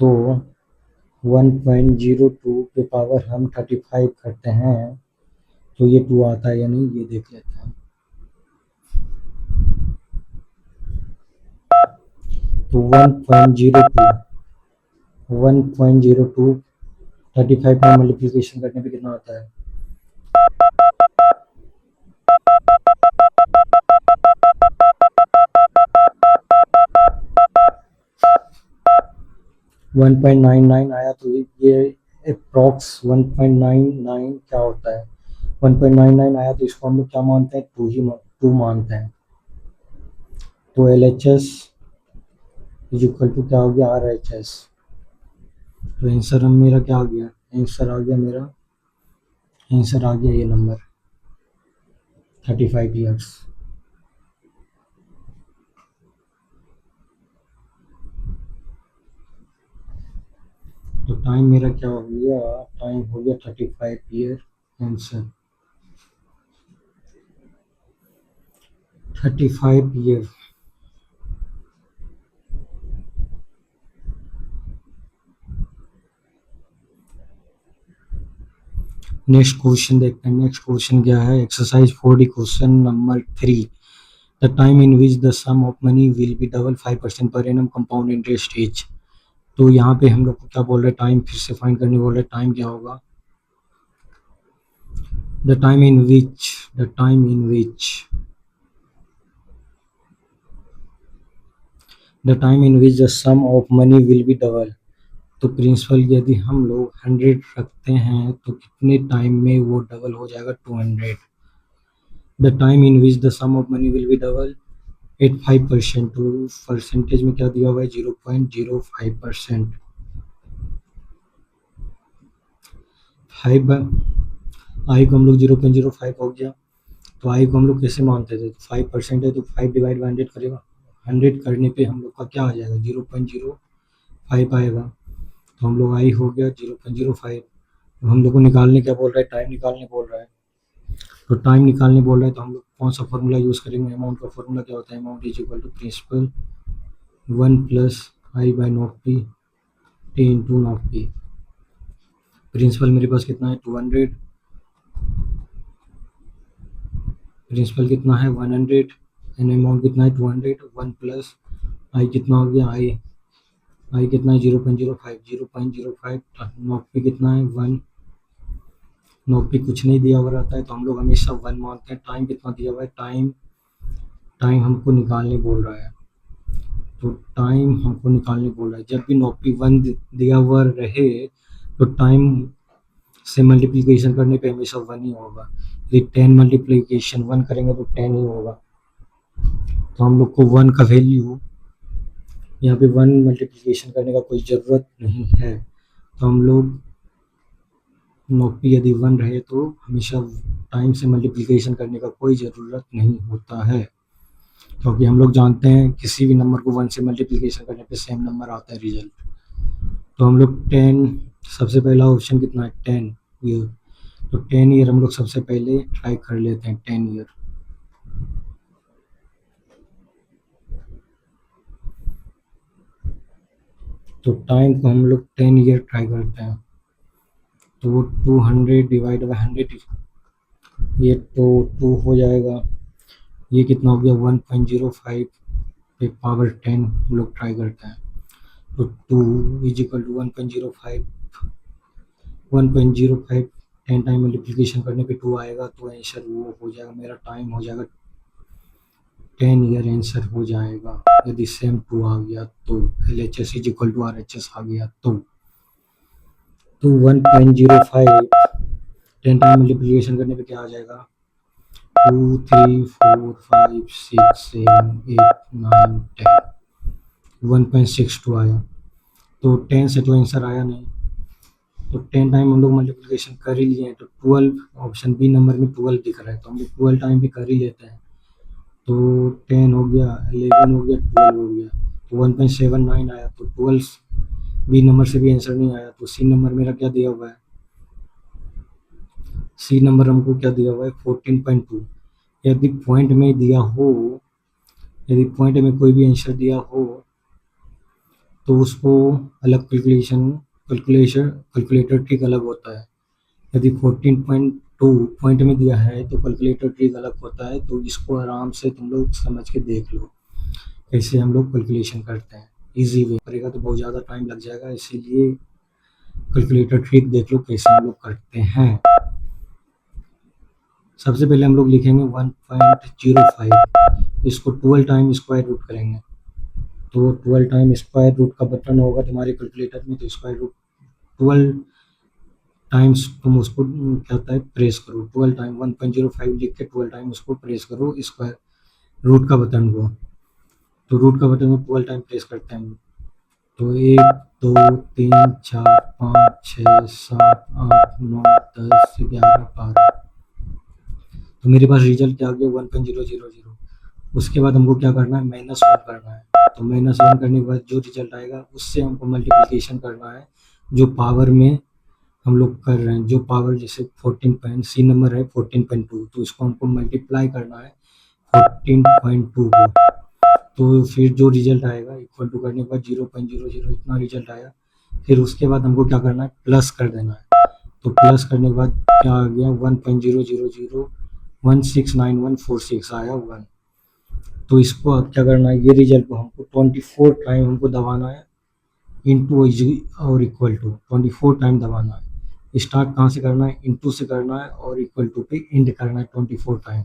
तो 1.02 पे पावर हम 35 करते हैं तो ये 2 आता है या नहीं, ये देख लेते हैं। तो 1.02 1.02 35 में मल्टीप्लिकेशन करने पे कितना आता है? 1.99 आया, तो ये अप्रॉक्स 1.99 क्या होता है? 1.99 आया तो इसको हम लोग क्या मानते हैं? 2 मानते हैं। तो LHS इज इक्वल टू क्या हो गया? RHS। तो आंसर मेरा क्या आ गया? आंसर आ गया मेरा, आंसर आ गया ये नंबर 35 ईयर्स। तो टाइम मेरा क्या हो गया? टाइम हो गया 35 year. Answer 35 year. Next question देखते हैं। नेक्स्ट क्वेश्चन क्या है? Exercise 4D question number 3। The time in which the sum of money will be double 5% per annum compound interest is. तो यहाँ पे हम लोग को क्या बोल रहे हैं? टाइम फिर से फाइंड करने बोल रहे हैं। टाइम क्या होगा? The time in which the time in which the time in which the sum of money will be double. तो प्रिंसिपल यदि हम लोग 100 रखते हैं तो कितने टाइम में वो डबल हो जाएगा? 200। The time in which the sum of money will be double 85%। तो परसेंटेज में क्या दिया हुआ है? 0.05%। 5 आई को हम लोग 0.05 हो गया, तो आई को हम लोग कैसे मानते थे? 5% है तो 5 डिवाइड बाई 100 करेगा। 100 करने पे हम लोग का क्या आ जाएगा? 0.05 आएगा। तो हम लोग आई हो गया 0.05। हम लोग को निकालने क्या बोल रहा है? टाइम निकालने बोल रहा है। तो टाइम निकालने बोल रहा है तो हम लोग कौन सा फॉर्मूला यूज़ करेंगे? अमाउंट का फॉर्मूला क्या होता है? Amount is equal to principal 1 plus I by not P T into not P. Principal मेरे पास कितना है? 200। प्रिंसिपल कितना है? 100। एंड अमाउंट कितना है? 200। 1 प्लस आई कितना हो गया? आई कितना है? 0.05। 0.05 नॉट पी कितना है? 1। नॉट पी कुछ नहीं दिया हुआ रहता है तो हम लोग हमेशा 1 मानते हैं। टाइम कितना दिया हुआ है? टाइम टाइम हमको निकालने बोल रहा है, तो टाइम हमको निकालने बोल रहा है। जब भी नॉट पी 1 दिया हुआ रहे तो टाइम से मल्टीप्लिकेशन करने पे हमेशा 1 ही होगा। यदि 10 मल्टीप्लिकेशन 1 करेंगे तो 10 ही होगा। तो हम लोग को 1 का वैल्यू यहाँ पे 1 मल्टीप्लिकेशन करने का कोई ज़रूरत नहीं है। तो हम लोग नॉट पी यदि 1 रहे तो हमेशा टाइम से मल्टीप्लिकेशन करने का कोई ज़रूरत नहीं होता है, क्योंकि हम लोग जानते हैं किसी भी नंबर को 1 से मल्टीप्लिकेशन करने पे सेम नंबर आता है रिजल्ट। तो हम लोग 10, सबसे पहला ऑप्शन कितना है? 10 ईयर। तो 10 ईयर हम लोग सबसे पहले ट्राई कर लेते हैं। 10 ईयर। तो टाइम को हम लोग 10 ईयर ट्राई करते हैं। तो 200 डिवाइड बाई 100, ये तो 2 हो जाएगा। ये कितना हो गया? 1.05 पे पावर 10 हम लोग ट्राई करते हैं। तो 2 is equal to 1.05। 1.05 10 time multiplication करने पे 2 आएगा, तो आंसर वो हो जाएगा। मेरा टाइम हो जाएगा 10 ईयर आंसर हो जाएगा। यदि सेम 2 आ गया तो LHS is equal to RHS आ गया तो 1.05 10 टाइम मल्टीप्लिकेशन करने पे क्या आ जाएगा? 2 3 4 5 6 7 8 9 10। 1.62 आया। तो 10 से तो आंसर आया नहीं, तो 10 टाइम हम लोग मल्टीप्लिकेशन कर ही लिए हैं। तो 12 ऑप्शन बी नंबर में 12 दिख रहा है तो हम लोग 12 टाइम भी कर ही लेते हैं। तो 10 हो गया, 11 हो गया, 12 हो गया, तो 1.79 आया। तो 12 बी नंबर से भी आंसर नहीं आया। तो सी नंबर मेरा क्या दिया हुआ है? सी नंबर हमको क्या दिया हुआ है? 14.2। यदि पॉइंट में दिया हो, यदि पॉइंट में कोई भी आंसर दिया हो तो उसको अलग कैलकुलेटर ट्रिक अलग होता है। यदि 14.2 पॉइंट में दिया है तो कैलकुलेटर ट्रिक अलग होता है। तो इसको आराम से तुम लोग समझ के देख लो कैसे हम लोग कैलकुलेशन करते हैं। इजी वे करेगा तो बहुत ज़्यादा टाइम लग जाएगा, इसीलिए कैलकुलेटर ट्रिक देख लो कैसे हम लोग करते हैं। सबसे पहले हम लोग लिखेंगे 1.05, इसको 12 टाइम स्क्वायर रूट करेंगे, तो 12 टाइम स्क्वायर रूट का बटन होगा तुम्हारे कैलकुलेटर में, तो स्क्वायर रूट 12 टाइम्स तुम उसको क्या होता है प्रेस करो, 12 टाइम 1.05 लिख के 12 टाइम उसको प्रेस करो स्क्वायर रूट का बटन को, तो रूट का बटन को 12 टाइम प्रेस करते हैं। तो 1 2 3 4 5 6 7 8 9 10 11 12, तो मेरे पास रिजल्ट क्या आ गया 1.000। उसके बाद हमको क्या करना है -1 करना है, तो -1 करने के बाद जो रिजल्ट आएगा उससे हमको मल्टीप्लिकेशन करना है, जो पावर में हम लोग कर रहे हैं, जो पावर जैसे 14 सी नंबर है 14.2, तो इसको हमको मल्टीप्लाई करना है 14.2 को, तो फिर जो रिजल्ट आएगा इक्वल टू करने के बाद 0.00 इतना रिजल्ट आया। फिर उसके बाद हमको क्या करना है प्लस कर देना है, तो प्लस करने के बाद क्या आ गया 1.000169146 आया 1। तो इसको अब क्या करना है, ये रिजल्ट को हमको 24 टाइम हमको दबाना है, इंटू और इक्वल टू 24 टाइम दबाना है। स्टार्ट कहाँ से करना है, इंटू से करना है, और इक्वल टू पे एंड करना है 24 टाइम।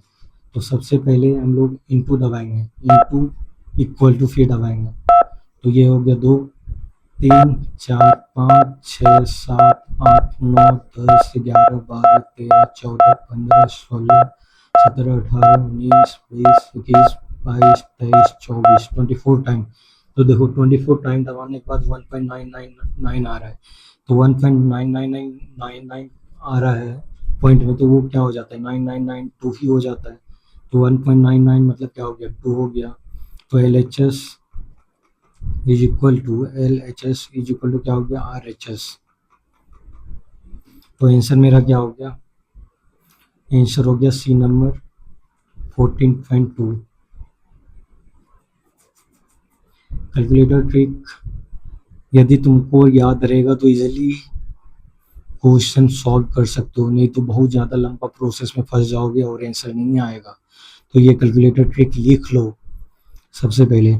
तो सबसे पहले हम लोग इंटू दबाएंगे, इंटू इक्वल टू फिर दबाएंगे, तो ये हो गया 2 3 4 5 6 7 8 9 10 11 12 13 14 15 16 17 18 19 20 21 22 23 24 24 टाइम। तो देखो 24 टाइम दबाने के बाद 1.999 आ रहा है, तो 1.99999 आ रहा है पॉइंट में, तो वो क्या हो जाता है 9992 ही हो जाता है, तो 1.99 मतलब क्या हो गया 2 हो गया। तो LHS is equal to LHS is equal to क्या हो गया RHS। तो आंसर मेरा क्या हो गया, आंसर हो गया सी नंबर 14.2। कैलकुलेटर ट्रिक यदि तुमको याद रहेगा तो इजीली क्वेश्चन सॉल्व कर सकते हो, नहीं तो बहुत ज़्यादा लंबा प्रोसेस में फंस जाओगे और आंसर नहीं आएगा। तो ये कैलकुलेटर ट्रिक लिख लो। सबसे पहले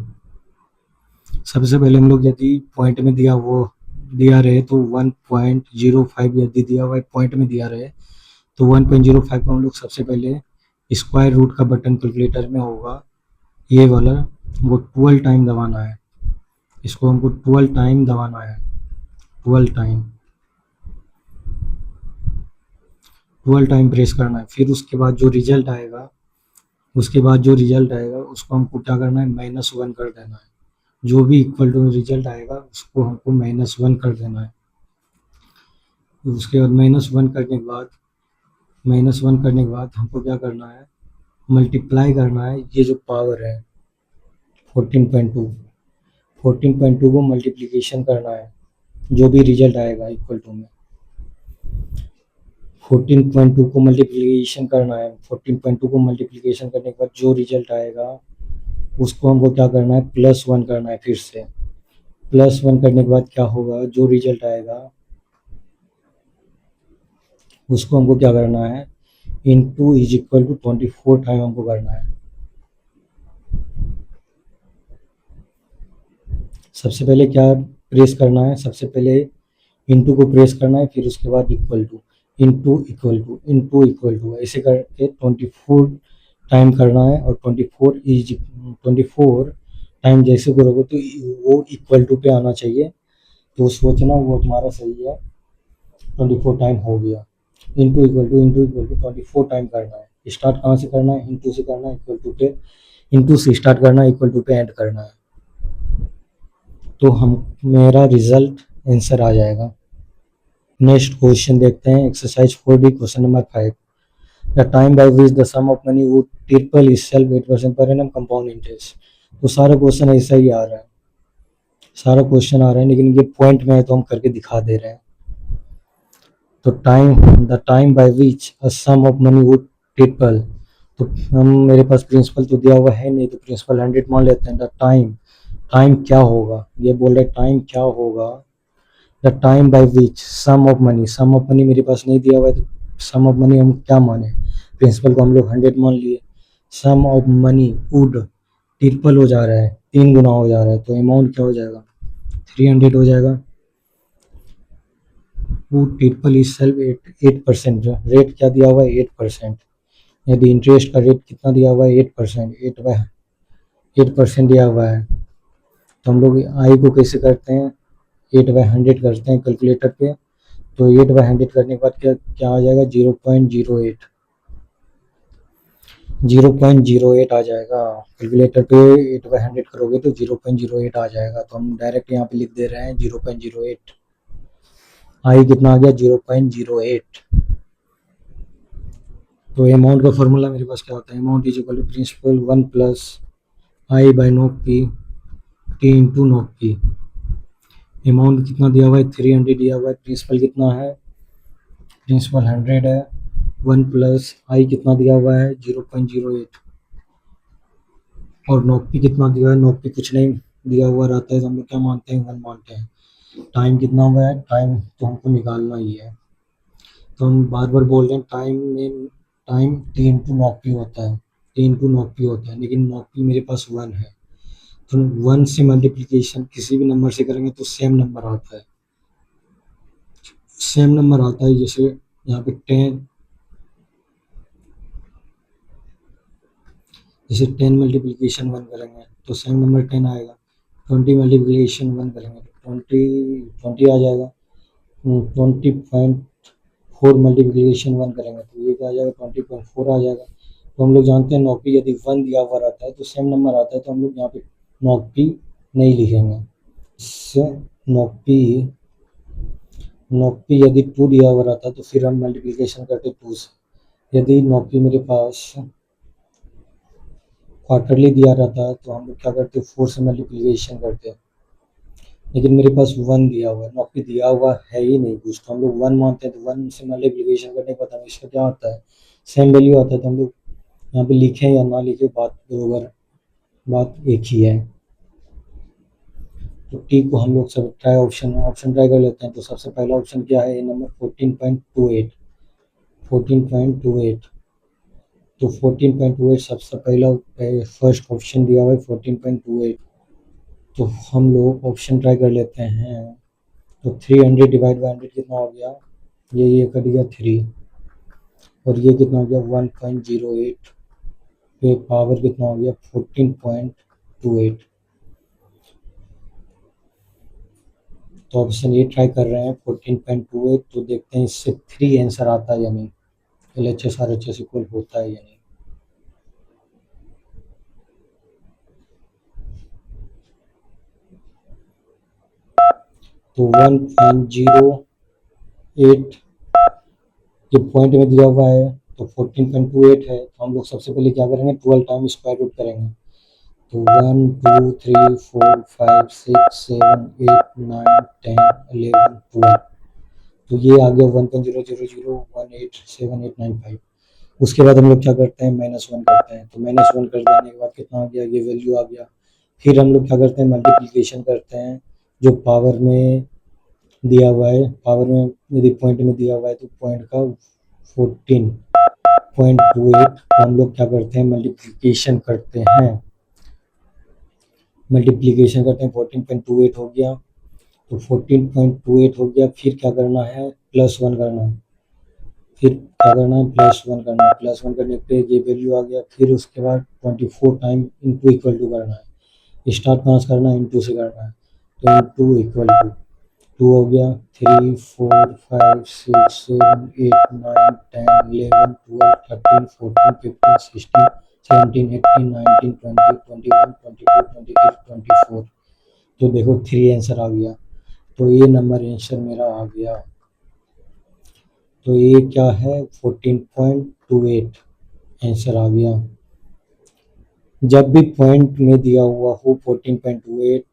हम लोग यदि पॉइंट में दिया रहे तो 1.05 यदि दिया हुआ पॉइंट में दिया रहे तो 1.05 को हम लोग सबसे पहले स्क्वायर रूट का बटन कैलकुलेटर में होगा ये वाला, वो 12 टाइम दबाना है, इसको हमको 12 टाइम दबाना है, 12 टाइम प्रेस करना है। फिर उसके बाद जो रिजल्ट आएगा उसको हमको क्या करना है -1 कर देना है, जो भी इक्वल टू रिजल्ट आएगा उसको हमको -1 कर देना है। उसके बाद -1 करने के बाद हमको क्या करना है मल्टीप्लाई करना है, ये जो पावर है 14.2 को मल्टीप्लिकेशन करना है, जो भी रिजल्ट आएगा इक्वल टू में 14.2 को मल्टीप्लिकेशन करना है। 14.2 को मल्टीप्लिकेशन करने के बाद जो रिजल्ट आएगा उसको हमको क्या करना है +1 करना है। फिर से +1 करने के बाद क्या होगा, जो रिजल्ट आएगा उसको हमको क्या करना है into is equal to 24 time हमको करना है। सबसे पहले क्या प्रेस करना है, सबसे पहले इंटू को प्रेस करना है, फिर उसके बाद equal to, into equal to ऐसे करके 24 टाइम करना है। और 24 टाइम जैसे करोगे तो वो इक्वल टू पे आना चाहिए, तो सोचना वो तुम्हारा सही है। 24 टाइम हो गया, इंटू इक्वल टू 24 टाइम करना है। स्टार्ट कहाँ से करना है, इंटू से करना है, इक्वल टू पे, इंटू से स्टार्ट करना है, इक्वल टू पे एंड करना है, तो हम मेरा रिजल्ट आंसर आ जाएगा। नेक्स्ट क्वेश्चन देखते हैं, exercise 4D question number 5। The time by which the sum of money would triple itself 8% पर एनम कंपाउंड इंटरेस्ट। तो सारा क्वेश्चन ऐसा ही आ रहा है, लेकिन ये पॉइंट में है तो हम करके दिखा दे रहे हैं। तो the time by which a sum of money would triple, तो हम मेरे पास प्रिंसिपल तो दिया हुआ है नहीं, तो प्रिंसिपल 100 मान लेते हैं। द टाइम क्या होगा, ये बोल रहे टाइम क्या होगा, the time by which sum of money मेरे पास नहीं दिया हुआ है, तो सम ऑफ मनी हम क्या माने, प्रिंसिपल को हम लोग 100 मान लिए। सम ऑफ मनी वुड ट्रिपल हो जा रहा है, 3 गुना हो जा रहा है, तो अमाउंट क्या हो जाएगा, 300 हो जाएगा। वो ट्रिपल इज सेल्फ 8%, रेट क्या दिया हुआ है, 8%। यदि इंटरेस्ट का रेट कितना दिया हुआ है, 8%, 8% दिया हुआ है, तो हम लोग आई को कैसे करते हैं, 8/100 करते हैं कैलकुलेटर पे। तो 8/100 करने के बाद क्या क्या आ जाएगा, 0.08, 0.08 आ जाएगा कैलकुलेटर पे। 8/100 करोगे तो 0.08 आ जाएगा, तो हम डायरेक्ट यहाँ पे लिख दे रहे हैं 0.08। आई कितना आ गया, 0.08। तो अमाउंट का फॉर्मूला मेरे पास क्या होता है, amount is equal to principal 1 plus I by not P T into not P. Amount कितना दिया हुआ है, 300 दिया हुआ है, प्रिंसिपल कितना है, प्रिंसिपल 100 है, 1 प्लस आई कितना दिया हुआ है, 0.08, और नॉट पी कितना दिया है, नॉट पी कुछ नहीं दिया हुआ रहता है, तो हम लोग क्या मानते हैं, 1 मानते हैं। टाइम कितना हुआ है, टाइम तो हमको निकालना ही है, तो हम बार बार बोल रहे हैं time T into not P होता है, टी इंटू नॉट पी होता है, लेकिन नॉट पी मेरे पास 1 है, तो 1 से मल्टीप्लीकेशन किसी भी नंबर से करेंगे तो सेम नंबर आता है, सेम नंबर आता है। जैसे यहाँ पे 10, जैसे 10 मल्टीप्लीकेशन 1 करेंगे तो सेम नंबर 10 आएगा, 20 मल्टीप्लीकेशन 1 करेंगे तो 20 आ जाएगा, 20.4 मल्टीप्लीकेशन 1 करेंगे तो ये क्या आ जाएगा, 20.4 आ जाएगा। तो हम लोग जानते हैं नॉपी यदि 1 दिया हुआ रहता है तो सेम नंबर आता है, तो हम लोग यहाँ पे नॉपी नहीं लिखेंगे। नॉपी नॉपी यदि 2 दिया हुआ रहता है तो फिर हम मल्टीप्लीकेशन करते 2 से। यदि नॉपी मेरे पास क्वार्टरली दिया रहता है तो हम लोग क्या करते, 4 से मल्टीप्लीकेशन करते, लेकिन मेरे पास 1 दिया हुआ है, नॉपी दिया हुआ है ही नहीं कुछ, तो हम लोग 1 मानते हैं, तो 1 से मल्टीप्लीकेशन करने के बाद इसका क्या आता है, सेम वैल्यू आता है, तो हम लोग यहाँ पे लिखें या ना लिखे बात बरोबर, बात एक ही है। तो टी को हम लोग सब ट्राई ऑप्शन ट्राई कर लेते हैं। तो सबसे पहला ऑप्शन क्या है, नंबर 14.28, 14.28, तो 14.28 सबसे पहला फर्स्ट ऑप्शन दिया हुआ है 14.28, तो हम लोग ऑप्शन ट्राई कर लेते हैं। तो 300 डिवाइड बाई 100 कितना हो गया, ये कट गया 3, और ये कितना हो गया 1.08 पे पावर कितना हो गया 14.28। तो ऑप्शन ए ट्राई कर रहे हैं 14.28, तो देखते हैं इससे 3 आंसर आता है या नहीं, LHS RHS इक्वल होता है या नहीं। तो 1.08 ये पॉइंट में दिया हुआ है, तो 14.28 है, तो हम लोग सबसे पहले क्या करेंगे, 12 टाइम स्क्वायर रूट करेंगे। तो 1 2 3 4 5 6 7 8 9 10 11 12, तो ये आ गया 1.000187895। उसके बाद हम लोग क्या करते हैं, -1 करते हैं, तो -1 कर देने के बाद कितना आ गया, ये वैल्यू आ गया। फिर हम लोग क्या करते हैं, मल्टीप्लीकेशन करते हैं, जो पावर में दिया हुआ है, पावर में यदि पॉइंट में दिया हुआ है तो पॉइंट का 14.28 हम लोग क्या करते हैं, मल्टीप्लीकेशन करते हैं, मल्टीप्लीकेशन करते हैं, 14.28 हो गया, तो 14.28 हो गया, फिर क्या करना है, +1 करना है, फिर क्या करना है, +1 करना है, +1 करने पे ये वैल्यू आ गया, फिर उसके बाद 24 टाइम इंटू इक्वल टू करना है, स्टार्ट कहाँ से करना है, इंटू से करना है, तो इंटू इक्वल टू 2 हो गया, 3 4 5 6 7 8 9 10 11 12 13 14 15 16 17 18 19 20 21 22 23 24, तो देखो 3 आंसर आ गया, तो ये नंबर आंसर मेरा आ गया। तो ये क्या है, 14.28 आंसर आ गया। जब भी पॉइंट में दिया हुआ हो 14.28,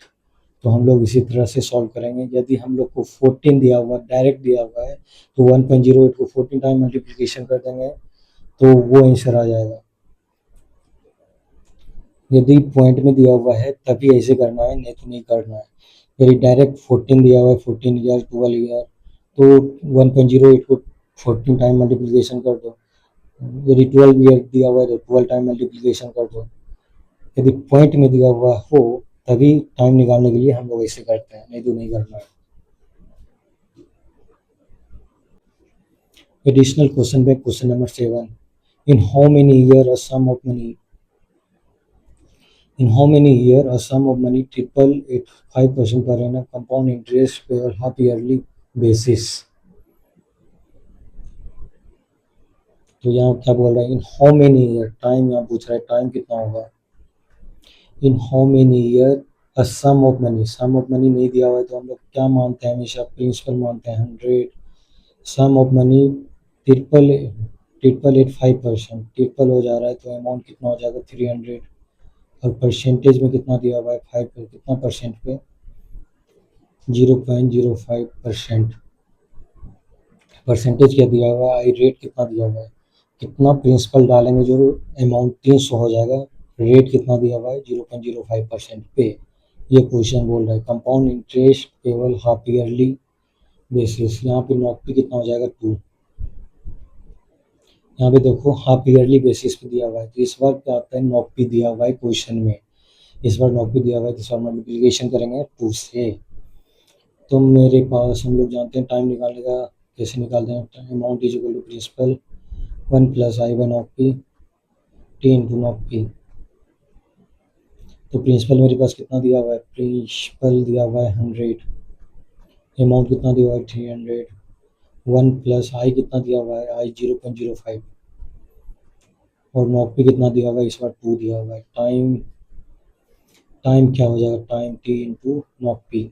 तो हम लोग इसी तरह से सॉल्व करेंगे। यदि हम लोग को 14 दिया हुआ, डायरेक्ट दिया हुआ है, तो 1.08 को 14 टाइम मल्टीप्लिकेशन कर देंगे तो वो आंसर आ जाएगा। यदि पॉइंट में दिया हुआ है तभी ऐसे करना है, नहीं तो नहीं करना है। यदि डायरेक्ट 14 दिया हुआ है, 14 ईयर 12 ईयर, तो 1.08 को 14 टाइम मल्टीप्लिकेशन कर दो। यदि 12 ईयर दिया हुआ है तो 12 टाइम मल्टीप्लिकेशन कर दो। यदि पॉइंट में दिया हुआ हो तभी टाइम निकालने के लिए हम लोग ऐसे करते हैं, नहीं तो नहीं करना है। एडिशनल क्वेश्चन पे question number 7, in how many year a sum of money in how many year a sum of money triple at 5% per annum compound interest per half yearly basis। तो यहाँ क्या बोल रहा है, in how many year, time यहाँ पूछ रहा है टाइम कितना होगा। In how many year a sum of money, sum of money नहीं दिया हुआ है तो हम लोग क्या मानते हैं, हमेशा प्रिंसिपल मानते हैं 100। Sum of money triple triple at 5%, triple हो जा रहा है तो अमाउंट कितना हो जाएगा 300। और परसेंटेज में कितना दिया हुआ है 5 पे, कितना परसेंट पे 0.05%। परसेंटेज क्या दिया हुआ है, आई रेट कितना दिया हुआ है, कितना प्रिंसिपल डालेंगे जो अमाउंट 300 हो जाएगा, रेट कितना दिया हुआ है 0.05% पे। ये क्वेश्चन बोल रहा है compound interest payable half yearly basis. यहाँ पे नॉक पे कितना हो जाएगा 2। यहाँ पे देखो हाफ ईयरली बेसिस पे दिया हुआ है, तो इस बार क्या आता है नॉक पे दिया हुआ है क्वेश्चन में, इस बार नॉक पे दिया हुआ है तो इस बार मल्टीप्लिकेशन करेंगे 2 से। तो मेरे पास हम लोग जानते हैं टाइम निकालने का कैसे निकालते हैं, amount is equal to principal 1 plus I one of P T into not P. तो प्रिंसिपल मेरे पास कितना दिया हुआ है, प्रिंसिपल दिया हुआ है 100, अमाउंट कितना दिया हुआ है 300, 1 प्लस आई कितना दिया हुआ है आई 0.05, और नॉट पी कितना दिया हुआ है इस बार 2 दिया हुआ है। टाइम टाइम क्या हो जाएगा, time T into not P,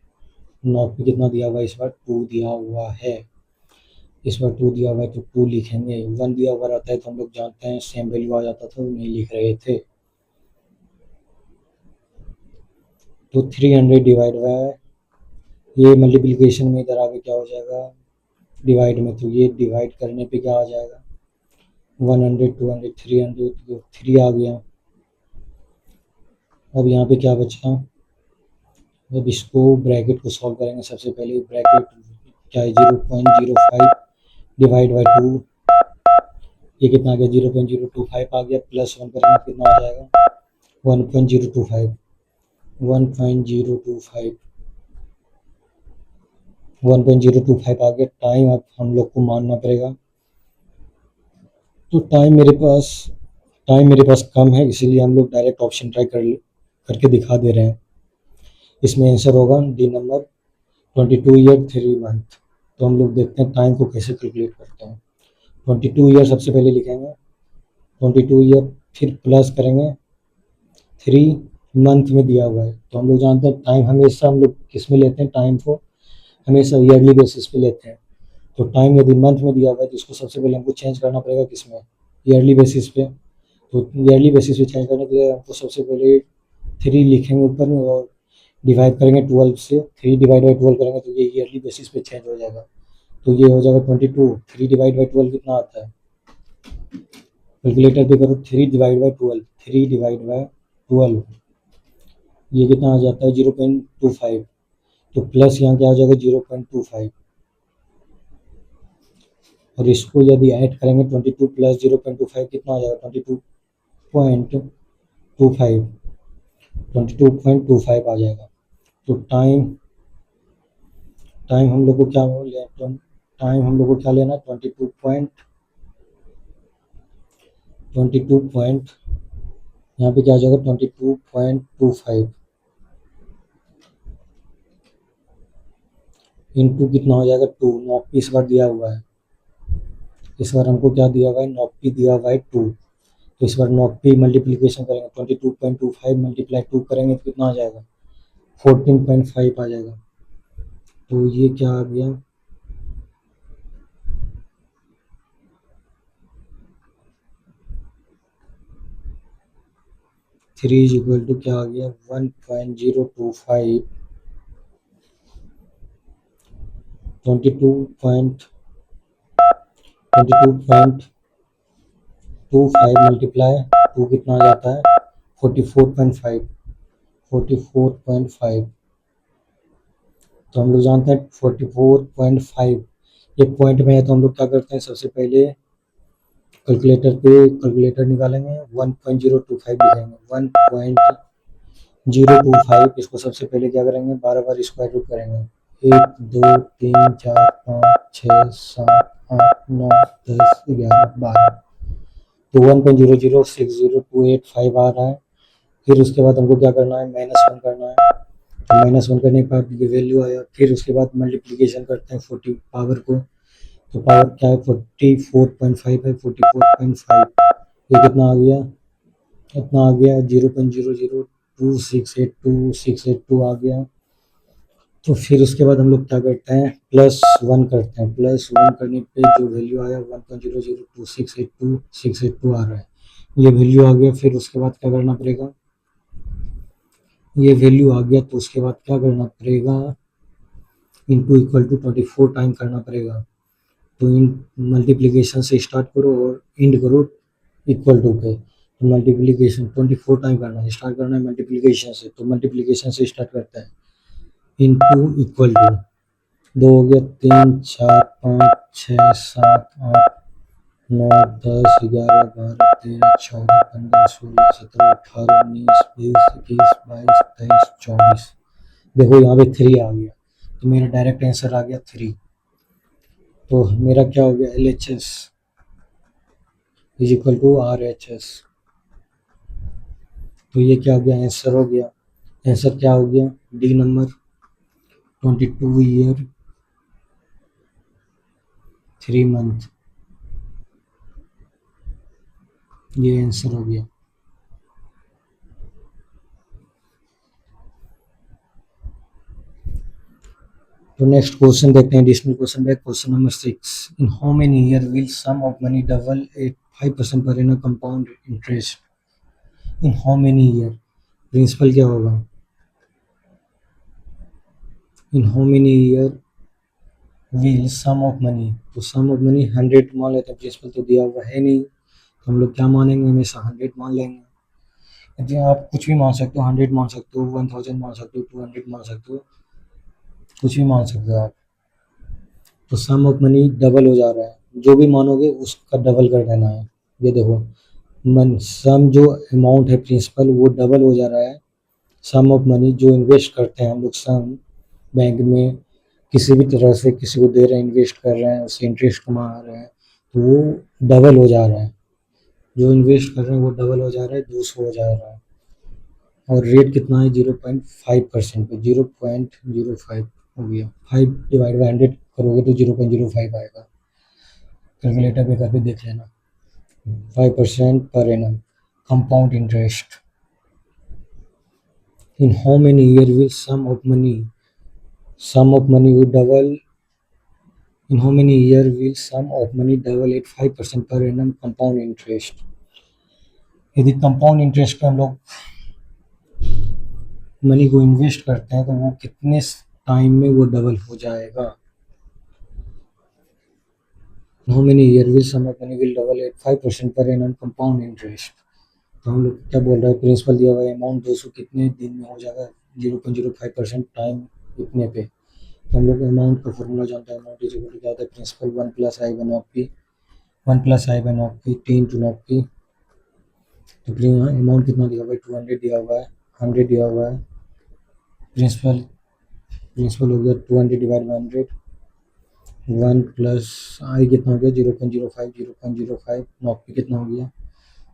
not P कितना दिया हुआ है इस बार 2 दिया हुआ है, इस बार 2 दिया हुआ है तो 2 लिखेंगे। 1 दिया हुआ रहता है तो हम लोग जानते हैं सेम वैल्यू आ जाता था, नहीं लिख रहे थे। तो 300 डिवाइड बाय, ये मल्टीप्लिकेशन में इधर आगे क्या हो जाएगा डिवाइड में, तो ये डिवाइड करने पे क्या आ जाएगा 100 200 300, तो 3 आ गया। अब यहाँ पे क्या बचा, अब इसको ब्रैकेट को सॉल्व करेंगे। सबसे पहले ब्रैकेट क्या है 0.05 डिवाइड बाई 2, ये कितना आ गया 0.025 आ गया, प्लस 1 करेंगे कितना आ जाएगा 1.025, 1.025 1.025 आ गया। टाइम अब हम लोग को मानना पड़ेगा, तो टाइम मेरे पास कम है, इसीलिए हम लोग डायरेक्ट ऑप्शन ट्राई करके दिखा दे रहे हैं। इसमें आंसर होगा डी नंबर 22 ईयर 3 मंथ। तो हम लोग देखते हैं टाइम को कैसे कैलकुलेट करते हैं। 22 ईयर सबसे पहले लिखेंगे 22 ईयर, फिर प्लस करेंगे 3 मंथ में दिया हुआ है, तो हम लोग जानते हैं टाइम हमेशा हम लोग किस में लेते हैं, टाइम को हमेशा ईयरली बेसिस पे लेते हैं। तो टाइम यदि मंथ में दिया हुआ है तो इसको सबसे पहले हमको चेंज करना पड़ेगा किस में, ईयरली बेसिस पे। तो ईयरली बेसिस पे चेंज करने के लिए हमको सबसे पहले 3 लिखेंगे ऊपर में और डिवाइड करेंगे 12 से, 3 डिवाइड बाई 12 करेंगे तो ये ईयरली बेसिस पे चेंज हो जाएगा। तो ये हो जाएगा 22, 3 डिवाइड बाई 12 कितना आता है, कैलकुलेटर पे करो 3 डिवाइड बाई 12, 3 डिवाइड बाई 12 ये कितना आ जाता है 0.25, तो प्लस यहाँ क्या हो जाएगा 0.25, और इसको यदि ऐड करेंगे 22 प्लस 0.25 कितना आ जाएगा 22.25, 22.25 आ जाएगा। तो टाइम टाइम हम लोग को क्या बोले, टाइम हम लोग को क्या लेना 22 पॉइंट, यहाँ पे क्या आ जाएगा 22.25 इंटू कितना हो जाएगा 2, नॉट पी इस बार दिया हुआ है, इस बार हमको क्या दिया हुआ है नॉट पी दिया हुआ है 2, तो इस बार नॉट पी मल्टीप्लीकेशन करेंगे 22.25 मल्टीप्लाई 2 करेंगे तो कितना आ जाएगा 14.5 आ जाएगा। तो ये क्या आ गया 3 इज इक्वल टू क्या आ गया 1.025, 22.25 मल्टीप्लाई 2 कितना आ जाता है 44.5, 44.5। तो हम लोग जानते हैं 44.5 ये पॉइंट में है, तो हम लोग क्या करते हैं सबसे पहले कैलकुलेटर निकालेंगे 1.025 लिखेंगे 1.025। इसको सबसे पहले क्या करेंगे, 12 बार स्क्वायर रूट करेंगे। 1 2 3 4 5 6 7 8 9 10 11 12। तो 1.0060285 आ रहा है। फिर उसके बाद हमको क्या करना है, -1 करना है। तो -1 करने के बाद ये वैल्यू आया। फिर उसके बाद मल्टीप्लिकेशन करते हैं 40 पावर को। तो पावर क्या है, 44.5 है। 44.5 ये कितना आ गया, इतना आ गया 0.002682682 आ गया। तो फिर उसके बाद हम लोग क्या करते हैं, +1 करते हैं। +1 करने पे जो वैल्यू आया 1.002682682 आ रहा है, ये वैल्यू आ गया। फिर उसके बाद क्या करना पड़ेगा, ये वैल्यू आ गया तो उसके बाद क्या करना पड़ेगा, इनटू इक्वल टू 24 टाइम करना पड़ेगा। तो इन मल्टीप्लिकेशन से स्टार्ट करो और एंड करो इक्वल टू पे। तो मल्टीप्लिकेशन 24 टाइम करना है, स्टार्ट करना है मल्टीप्लिकेशन से। तो मल्टीप्लिकेशन से स्टार्ट करते हैं, इनटू इक्वल टू 2 हो गया, 3 4 5 6 7 8 9 10 11 12 13 14 15 16 17 18 19 20 21 22 23 24। देखो यहाँ पे 3 आ गया, तो मेरा डायरेक्ट आंसर आ गया 3। तो मेरा क्या हो गया, LHS is equal to RHS। तो ये क्या हो गया, आंसर हो गया। आंसर क्या हो गया, डी नंबर 22 ईयर 3 मंथ, ये आंसर हो गया। तो नेक्स्ट क्वेश्चन देखते हैं, additional question back, question number 6। In how many year will sum of money double at 5% per annum compound interest. In how many year, principal क्या होगा, in how many year will sum of money. तो sum of money 100 मान लेते हैं, principal तो दिया हुआ है नहीं, तो हम लोग क्या मानेंगे, हमेशा 100 मान लेंगे। यदि आप कुछ भी मान सकते हो, 100 मान सकते हो, 1000 मान सकते हो, 200 मान सकते हो, कुछ भी मान सकते हो आप। तो सम ऑफ मनी डबल हो जा रहा है, जो भी मानोगे उसका डबल कर देना है। ये देखो, मन सम जो अमाउंट है प्रिंसिपल वो डबल हो जा रहा है। सम ऑफ मनी जो इन्वेस्ट करते हैं हम लोग, सम बैंक में किसी भी तरह से किसी को दे रहे हैं, इन्वेस्ट कर रहे हैं, उससे इंटरेस्ट कमा रहे हैं, तो वो डबल हो जा रहा है। जो इन्वेस्ट कर रहे हैं वो डबल हो जा रहा है, 200 हो जा रहा है। और रेट कितना है, 0.5% पे, 0.05 हो गया। 5 डिवाइड बाई 100 करोगे तो 0.05 आएगा। कैलकुलेटर पे करके देख लेना। 5% per annum compound interest. In how many year will sum of money will double, in how many year will sum of money double at 5% per annum compound interest। यदि compound interest पे हम लोग money को invest करते हैं तो वो कितने टाइम में वो डबल हो जाएगा। How many year will sum of money will double at 5% per annum compound interest. तो हम लोग क्या बोल रहे हैं, प्रिंसिपल दिया हुआ है, अमाउंट 200 कितने दिन में हो जाएगा, 0.05% टाइम इतने पे। तो हम लोग अमाउंट का फॉर्मूला जानते हैं, अमाउंट इज इक्वल टू क्या होता है, principal 1 plus I one of P, 1 plus I one of P, 3 to not P. तो अमाउंट कितना दिया हुआ है, 200 दिया हुआ है, 100 दिया हुआ है। प्रिंसिपल प्रिंसिपल हो गया 200 डिवाइड बाई 100। 1 प्लस आई कितना हो गया, 0.05, 0.05। नॉक पी कितना हो गया,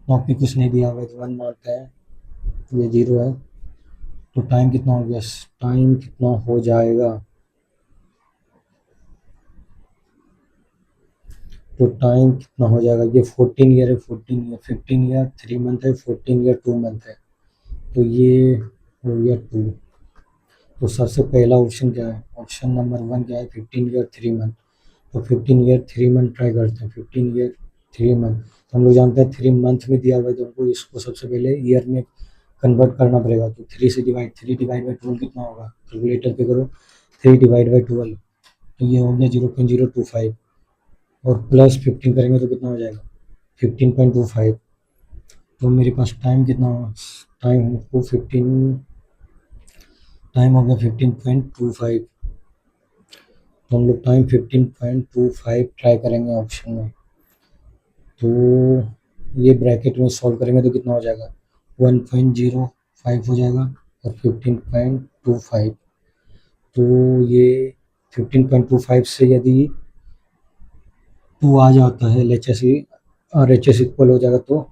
नॉक पी कुछ नहीं दिया हुआ है तो 1 मानते हैं, ये 0 है। तो टाइम कितना हो गया, टाइम कितना हो जाएगा, तो टाइम कितना हो जाएगा, ये 14 ईयर है, 14 ईयर 15 ईयर 3 मंथ है, 14 ईयर 2 मंथ है, तो ये हो गया 2। तो सबसे पहला ऑप्शन क्या है, ऑप्शन नंबर 1 क्या है, 15 ईयर 3 मंथ। तो 15 ईयर 3 मंथ ट्राई करते हैं, 15 ईयर 3 मंथ। तो हम लोग जानते हैं 3 मंथ में दिया हुआ है, तो हमको इसको सबसे पहले ईयर में कन्वर्ट करना पड़ेगा। तो 3 डिवाइड बाई 12 कितना होगा, कैलकुलेटर पे करो, 3 डिवाइड बाई 12, तो ये हो गया 0.025। और प्लस 15 करेंगे तो कितना हो जाएगा, 15.25। तो मेरे पास टाइम कितना हुआ, टाइम को 15, टाइम हो गया 15.25। तो हम लोग टाइम 15.25 ट्राई करेंगे ऑप्शन में। तो ये ब्रैकेट में सॉल्व करेंगे तो कितना हो जाएगा 1.05 हो जाएगा और 15.25। तो ये 15.25 से यदि 2 आ जाता है LHS और HS इक्वल हो जाएगा तो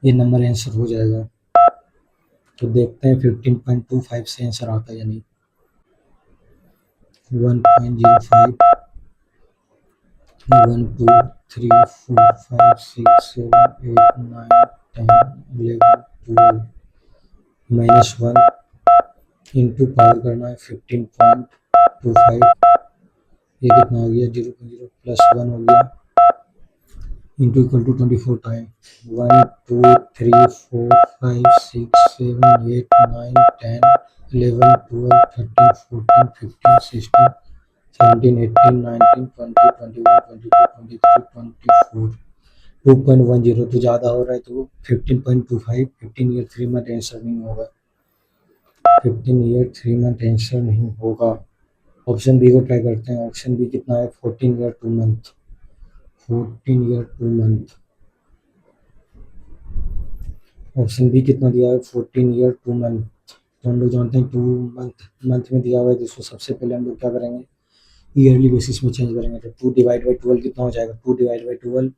ये नंबर आंसर हो जाएगा। तो देखते हैं 15.25 से आंसर आता है या नहीं। 1.05 1 2 3 4 5 6 7 8 9 10 11 12 -1 इंटू पावर करना है 15.25। ये कितना हो गया 0.0 +1 हो गया इंटू इक्वल टू 24 टाइम 1 2 3 4 5 6 7 8 9 10 11 12 13 14 15 16 17 18 19 20 21 22 23 24 2.10 तो ज़्यादा हो रहा है तो 15.25 15 ईयर 3 मंथ आंसर नहीं होगा। 15 ईयर 3 मंथ आंसर नहीं होगा। ऑप्शन बी को ट्राई करते हैं। ऑप्शन बी कितना है 14 year 2 month. 14 year 2 month. Option B कितना दिया है 14 ईयर 2 मंथ। तो हम लोग जानते हैं 2 मंथ में दिया हुआ है तो इसको सबसे पहले हम लोग क्या करेंगे ईयरली बेसिस में चेंज करेंगे। तो 2 डिवाइड बाई 12 कितना हो जाएगा 2 डिवाइड बाई 12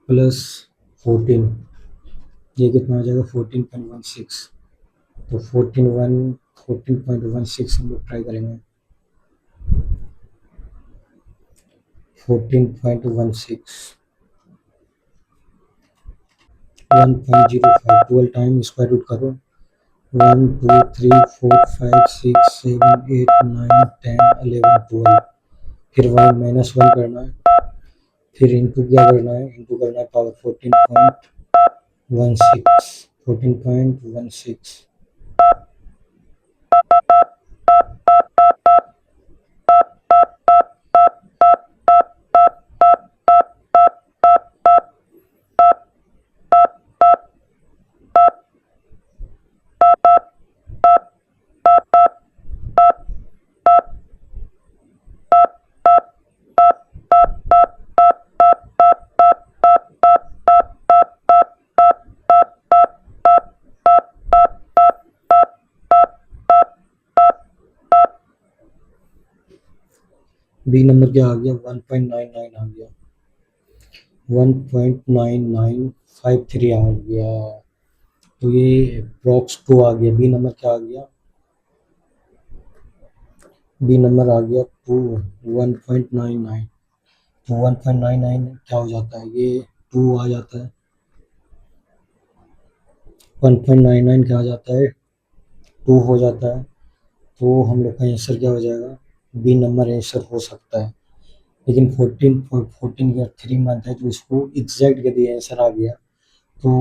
प्लस 14 ये कितना हो जाएगा 14.16। तो 14.16 हम लोग ट्राई करेंगे। 14.16 1.05 12 टाइम स्क्वायर रूट करो 1 2 3 4 5 6 7 8 9 10 11 12 फिर 1 - 1 करना है फिर इंटू क्या करना है इंटू करना है पावर 14.16 बी नंबर क्या आ गया 1.99 आ गया 1.9953 आ गया। तो ये अप्रॉक्स 2 आ गया। बी नंबर क्या आ गया बी नंबर आ गया 2 1.99। तो 1.99 क्या हो जाता है ये 2 आ जाता है 1.99 क्या आ जाता है 2 हो जाता है। तो हम लोग का आंसर क्या हो जाएगा बी नंबर आंसर हो सकता है। लेकिन 14 या 3 मंथ है तो इसको एग्जैक्ट यदि आंसर आ गया तो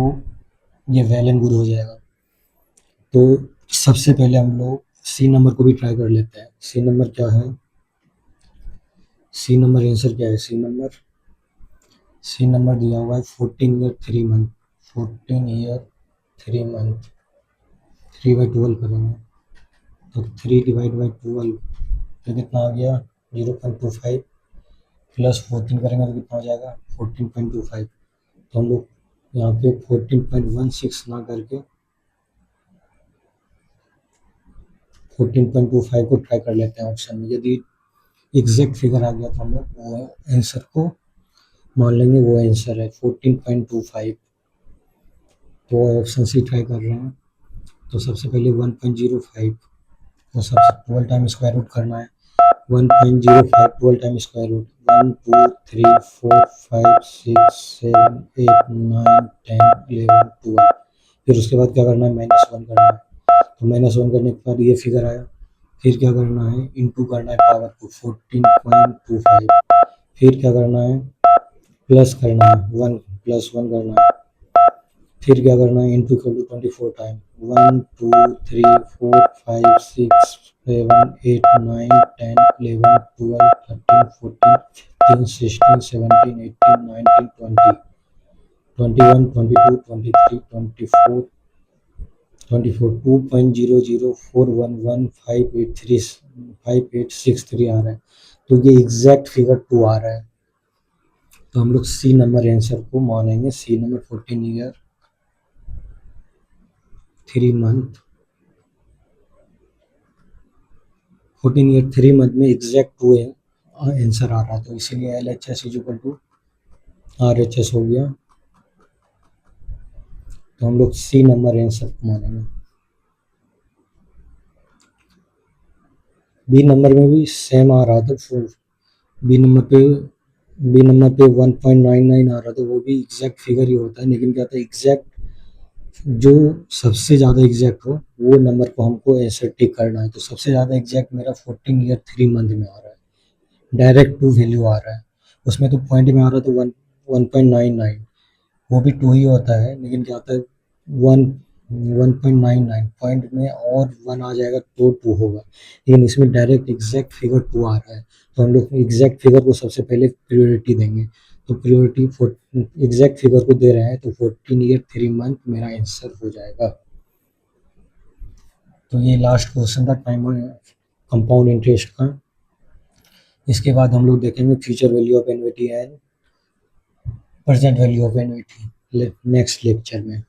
ये वेल एंड गुड हो जाएगा। तो सबसे पहले हम लोग सी नंबर को भी ट्राई कर लेते हैं। सी नंबर क्या है सी नंबर आंसर क्या है सी नंबर दिया हुआ है 14 ईयर 3 मंथ 14 ईयर 3 मंथ 3/12 करेंगे तो 3 डिवाइड बाई 12 तो कितना आ गया 0.25 प्लस 14 करेंगे तो कितना हो जाएगा 14.25। तो हम लोग यहाँ पे 14.16 ना करके 14.25 को ट्राई कर लेते हैं ऑप्शन में। यदि एग्जैक्ट फिगर आ गया तो हम लोग वो आंसर को मान लेंगे वो आंसर है 14.25। तो ऑप्शन सी ट्राई कर रहे हैं। तो सबसे पहले 1.05 तो सबसे 12 टाइम स्क्वायर रूट करना है 1.05 12 टाइम स्क्वायर रूट 1 2 3 4 5 6 7 8 9 10 11 12 फिर उसके बाद क्या करना है -1 करना है। तो -1 करने के बाद ये फिगर आया फिर क्या करना है इंटू करना है पावर को 14.25 फिर क्या करना है प्लस करना है 1 +1 करना है फिर क्या करना है इंटू कर 24 टाइम 1 2 3 4 5 6 7 8 9 10 11 12 13 14 16 17 18 19 20 21 22 23 24 2.004115863 आ रहा है। तो ये एग्जैक्ट फिगर 2 आ रहा है। तो हम लोग सी नंबर आंसर को मानेंगे। C number 14 year 3 month, 14 year 3 month में एग्जैक्ट 2 आंसर आ रहा, तो इसीलिए L H S is equal to R H S हो गया। तो हम लोग सी नंबर आंसर को मानेंगे। बी नंबर में भी सेम आ रहा था, बी नंबर पे बी नंबर पे 1.99 आ रहा था, वो भी एग्जैक्ट फिगर ही होता है, लेकिन क्या था एग्जैक्ट जो सबसे ज़्यादा एग्जैक्ट हो वो नंबर को हमको ऐसे टिक करना है। तो सबसे ज़्यादा एग्जैक्ट मेरा 14 ईयर 3 मंथ में आ रहा है, डायरेक्ट 2 वैल्यू आ रहा है। उसमें तो पॉइंट में आ रहा था 1.99, वो भी 2 ही होता है, लेकिन क्या होता है 1.99 पॉइंट में और 1 आ जाएगा तो 2 होगा, लेकिन इसमें डायरेक्ट एग्जैक्ट फिगर 2 आ रहा है। तो हम लोग एग्जैक्ट फिगर को सबसे पहले प्रायोरिटी देंगे। तो प्रायोरिटी एग्जैक्ट फिगर को दे रहे हैं, तो 14 ईयर 3 मंथ मेरा आंसर हो जाएगा। तो ये लास्ट क्वेश्चन था टाइम कंपाउंड इंटरेस्ट का। इसके बाद हम लोग देखेंगे future value of annuity and present value of annuity next lecture में।